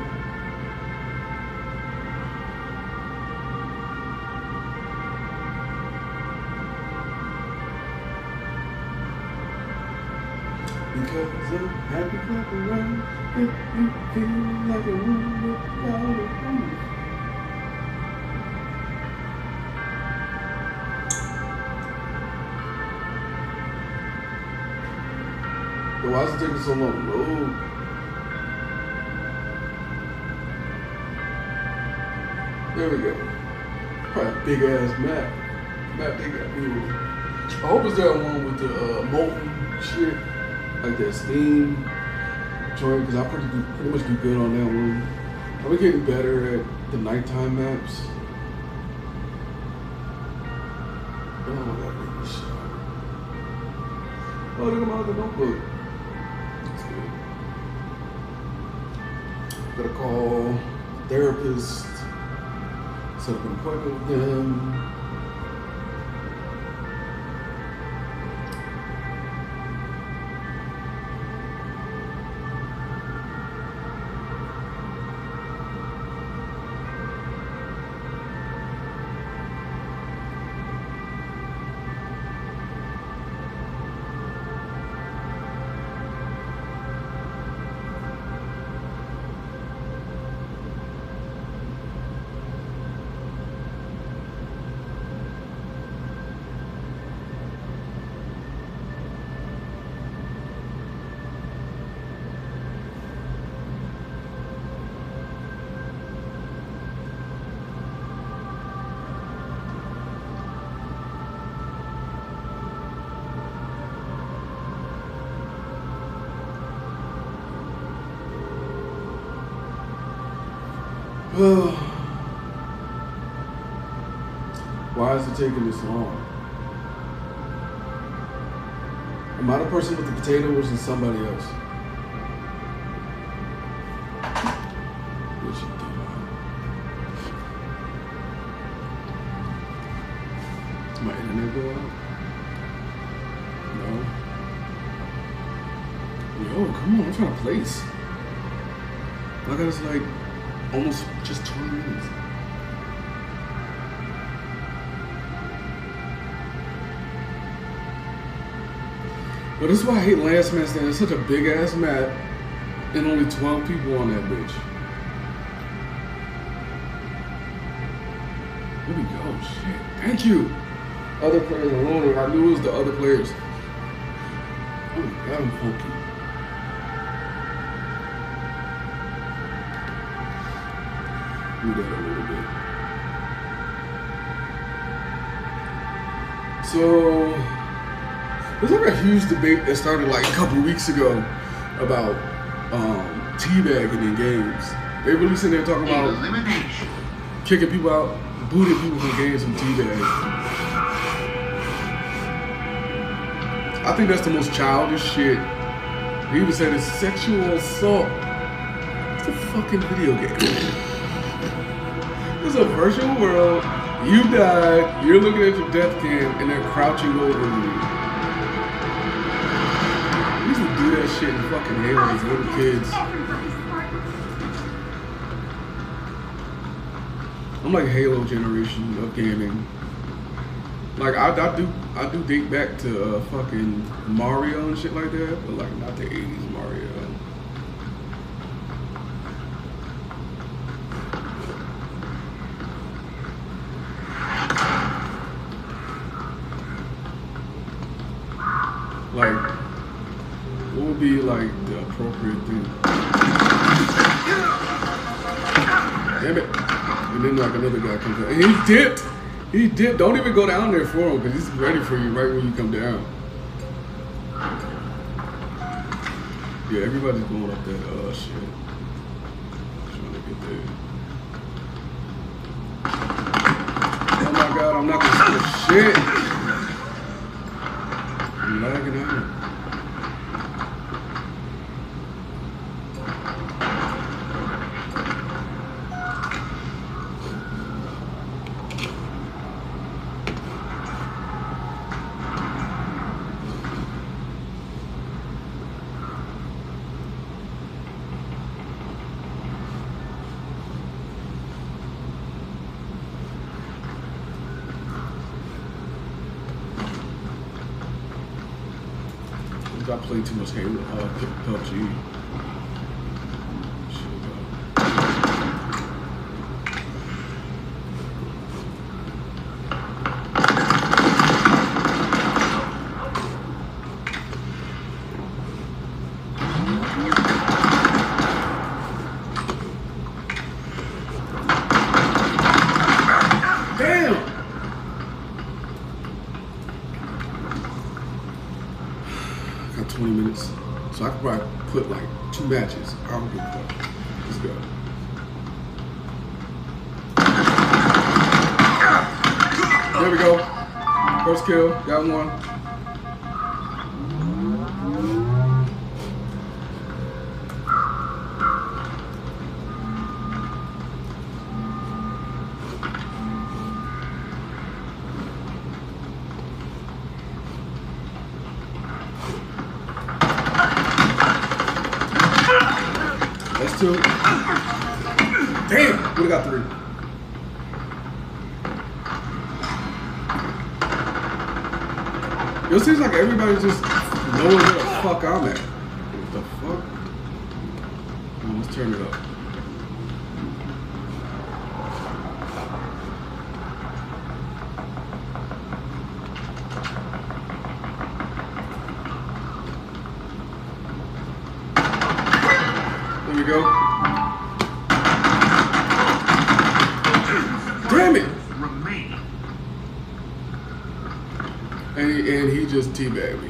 Because I'm happy clap around, if you feel like a room without a roof. Why is it taking so long to load? There we go. Probably a big ass map. Map they got me with. I hope it's that one with the molten shit. Like that Steam joint, because I pretty much do good on that one. I'm getting better at the nighttime maps. Oh, that baby shot. Oh, look at my other notebook. Gotta call therapist, set up an appointment with them. Why is it taking this long? Am I the person with the potato or is it somebody else? What you doing? Did my internet go out? No. Yo, come on, I'm trying to place. I got us like almost just 20 minutes. But this is why I hate Last Man Standing. It's such a big ass map and only 12 people on that bitch. There we go, shit. Thank you. Other players alone. I knew it was the other players. Ooh, that was funky. Do that a little bit. So there's like a huge debate that started like a couple weeks ago about teabagging in games. They really sitting there talking about kicking people out, booting people from games from teabagging. I think that's the most childish shit. He even said it's sexual assault. It's a fucking video game. It's a virtual world. You died. You're looking at your death cam, and they're crouching over you. We used to do that shit in fucking Halo as little kids. I'm like Halo generation of gaming. Like I do date back to fucking Mario and shit like that, but like not the 80s Mario. Like, what would be like the appropriate thing? Damn it. And then like another guy comes out. And he dipped! He dipped. Don't even go down there for him because he's ready for you right when you come down. Yeah, everybody's going up that shit. Trying to get there. Oh my god, I'm not gonna score shit. I'm lagging out. I play too much Halo, PUBG. Got 20 minutes, so I could probably put like 2 matches. I don't give a fuck. Let's go. There we go. First kill, got one. That's 2. Damn, we got 3. It seems like everybody's just knowing where the fuck I'm at. What the fuck? Let's turn it up. There we go. Damn it! And he just teabagged me.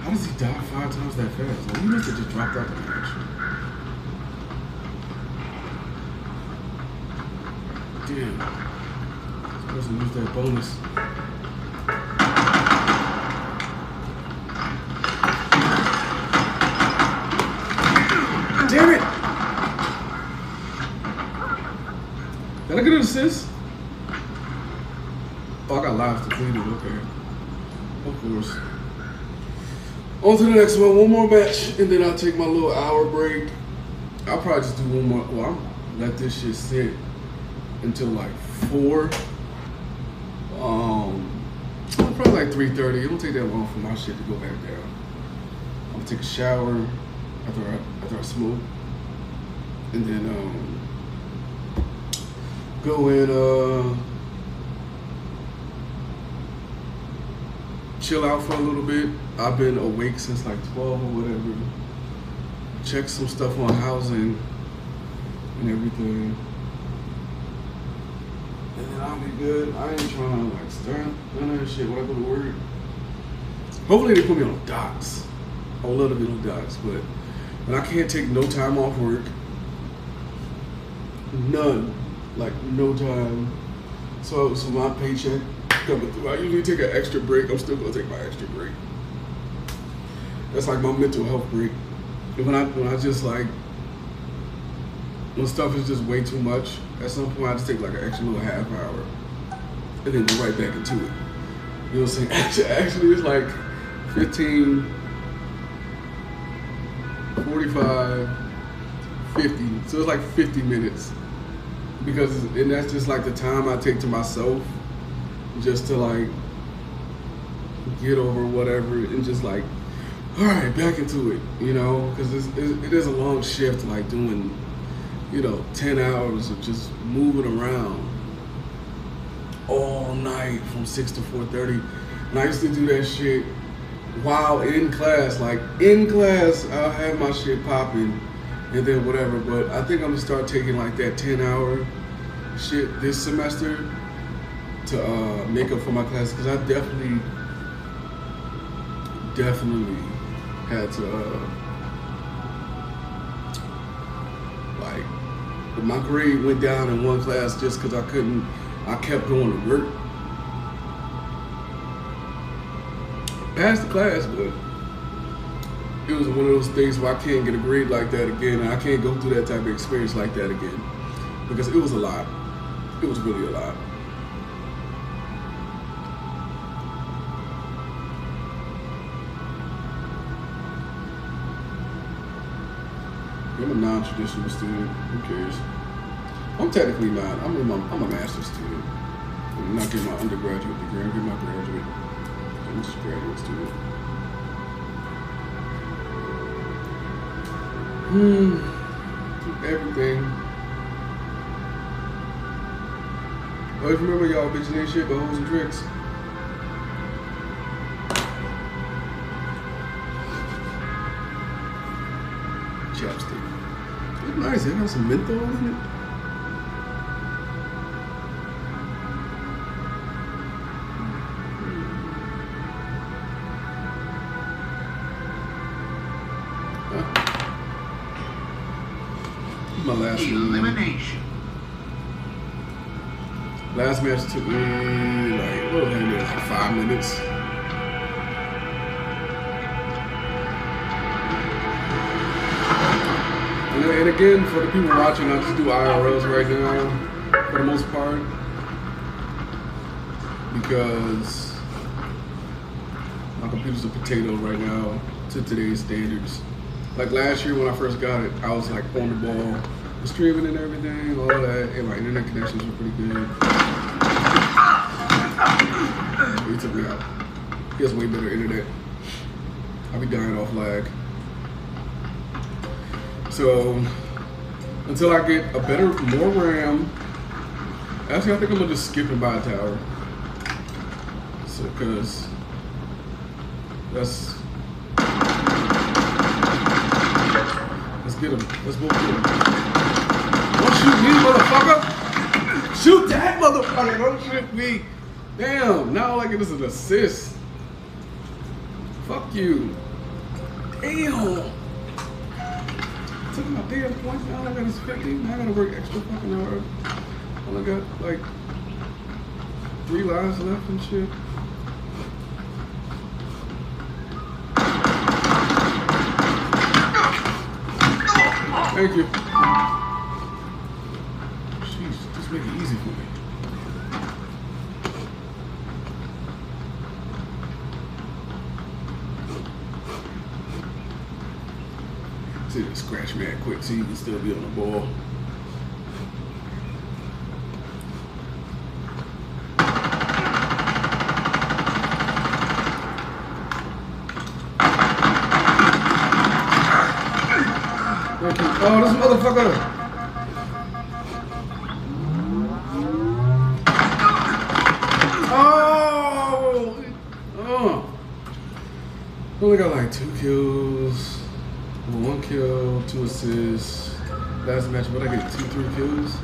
How does he die 5 times that fast? Like, he must have just dropped out the match. Damn. Supposed to use that bonus. Damn it! Did I get an assist? Oh, I got lives depleted. Okay. Of course. On to the next one. One more match, and then I'll take my little hour break. I'll probably just do one more. Well, I'll let this shit sit until like 4. Probably like 3:30. It won't take that long for my shit to go back down. I'm gonna take a shower, after I smoke, and then go in, chill out for a little bit. I've been awake since like 12 or whatever. Check some stuff on housing and everything, and then I'll be good. I ain't trying to like start none of that shit when I go to work. Hopefully they put me on docs. I would love to be on docs, but and I can't take no time off work. None, like no time. So my paycheck coming through. I usually take an extra break. I'm still gonna take my extra break. That's like my mental health break. And when I just like when stuff is just way too much, at some point I just take like an extra little half hour and then go right back into it. You know what I'm saying? Actually it's like 15, 45, 50. So it's like 50 minutes. And that's just like the time I take to myself just to like get over whatever and just like, all right, back into it, you know, because it is a long shift, like doing, 10 hours of just moving around all night from 6 to 4:30. And I used to do that shit while in class. Like in class, I'll have my shit popping and then whatever. But I think I'm gonna start taking like that 10-hour shit this semester to make up for my class, because I definitely had to like my grade went down in one class just because I kept going to work. Passed the class, but it was one of those things where I can't get a grade like that again, and I can't go through that type of experience like that again, because it was a lot. It was really a lot. I'm a non-traditional student. Who cares? I'm technically not. I'm a master's student. I'm not getting my undergraduate degree. I'm getting my graduate. I'm just a graduate student. Everything. Always remember, y'all, bitches ain't shit but hoes and tricks. Chapstick. It's nice. It has some menthol in it. My last elimination. Last match took me like, what was I there? Like 5 minutes. And again, for the people watching, I just do IRLs right now, for the most part, because my computer's a potato right now to today's standards. Like last year when I first got it, I was like on the ball, streaming and everything, all that, and my internet connections were pretty good. He took me out. He has way better internet. I'll be dying off lag. So, until I get more RAM, actually I think I'm gonna just skip and buy a tower. So, cause let's get him. Let's both get him. Don't shoot me, motherfucker! Shoot that motherfucker! Don't shoot me! Damn, now all I get is an assist. Fuck you. Damn. Took my damn points, now all I got is 50. Now I gotta work extra fucking hard. All I got like 3 lives left and shit. Thank you. Jeez, just make it easy for me. See, just scratch mad quick so you can still be on the ball. motherfucker. Oh. Only got like 2 kills, 1 kill, 2 assists. Last match, but I get 2-3 kills.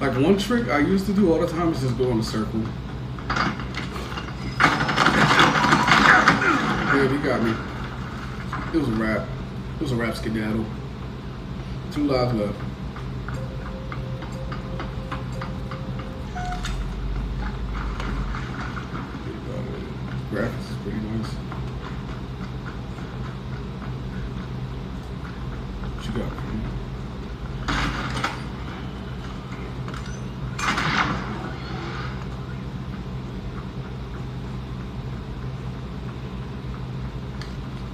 Like one trick I used to do all the time is just go in a circle. Yeah, he got me. It was a wrap. It was a wrap skedaddle. 2 lives left. Graphics is pretty nice. What you got?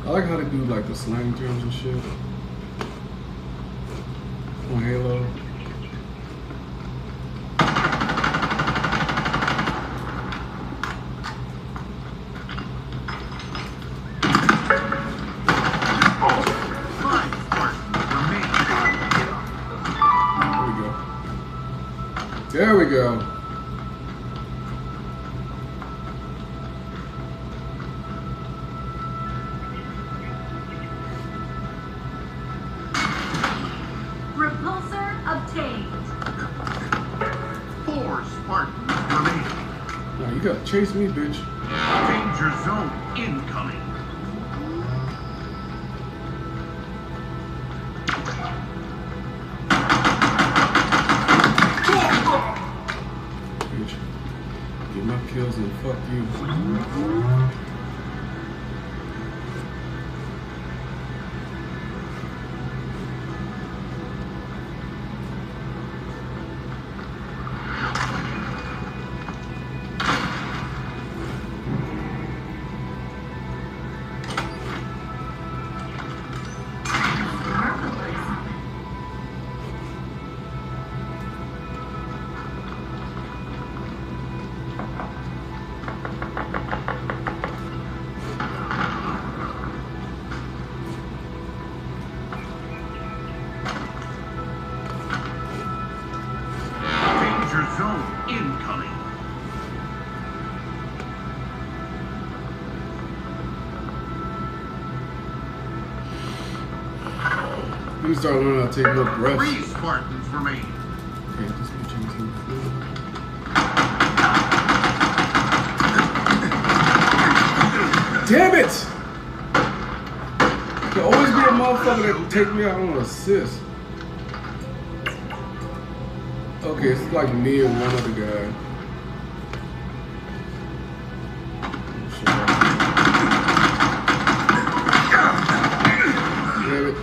I like how they do like the slang terms and shit on Halo. There we go. Repulsor obtained. 4 Spartans remaining. Now you gotta chase me, bitch. Danger zone incoming. Bitch. Get my kills and fuck you. Incoming. You start learning how to take more breaths. 3 Spartans remain. Okay, this bitch is in the field. Damn it! There'll always be a motherfucker that take me out on an assist. Okay, it's like me and one other guy. Damn it.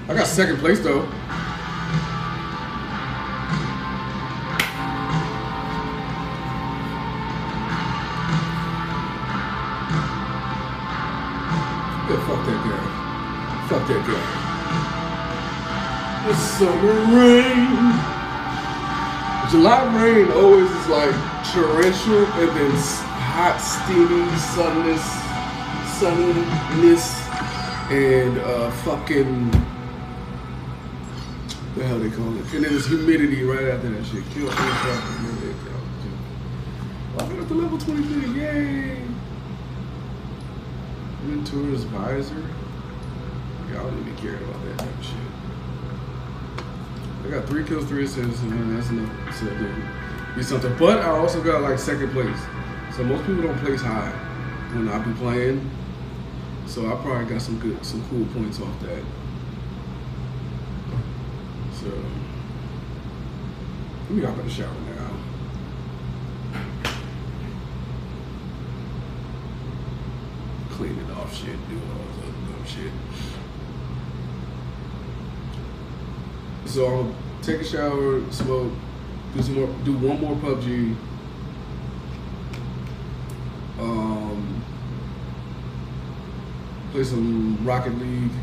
I got second place though. Yeah, fuck that guy. Fuck that guy. The summer rain. July rain always is like torrential and then hot, steamy, sunniness, and fucking, what the hell they call it? And then there's humidity right after that shit. Kill all traffic. I got up to level 23, yay! Mentor's visor. Y'all don't even care about that type of shit. I got 3 kills, 3 assists, and that's enough to be something. But I also got like second place. So most people don't place high when I be playing. So I probably got some cool points off that. So let me hop in the shower now. Cleaning off shit, doing all this other dumb shit. So I'll take a shower, smoke, do one more PUBG. Play some Rocket League.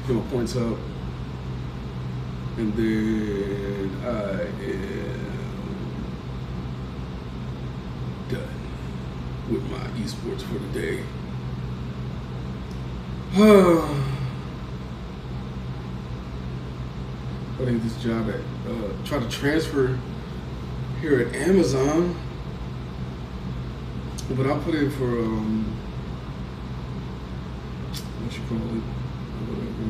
get my points up, and then I am done with my esports for the day. I think this job at try to transfer here at Amazon, but I'll put in for what you call it, or whatever.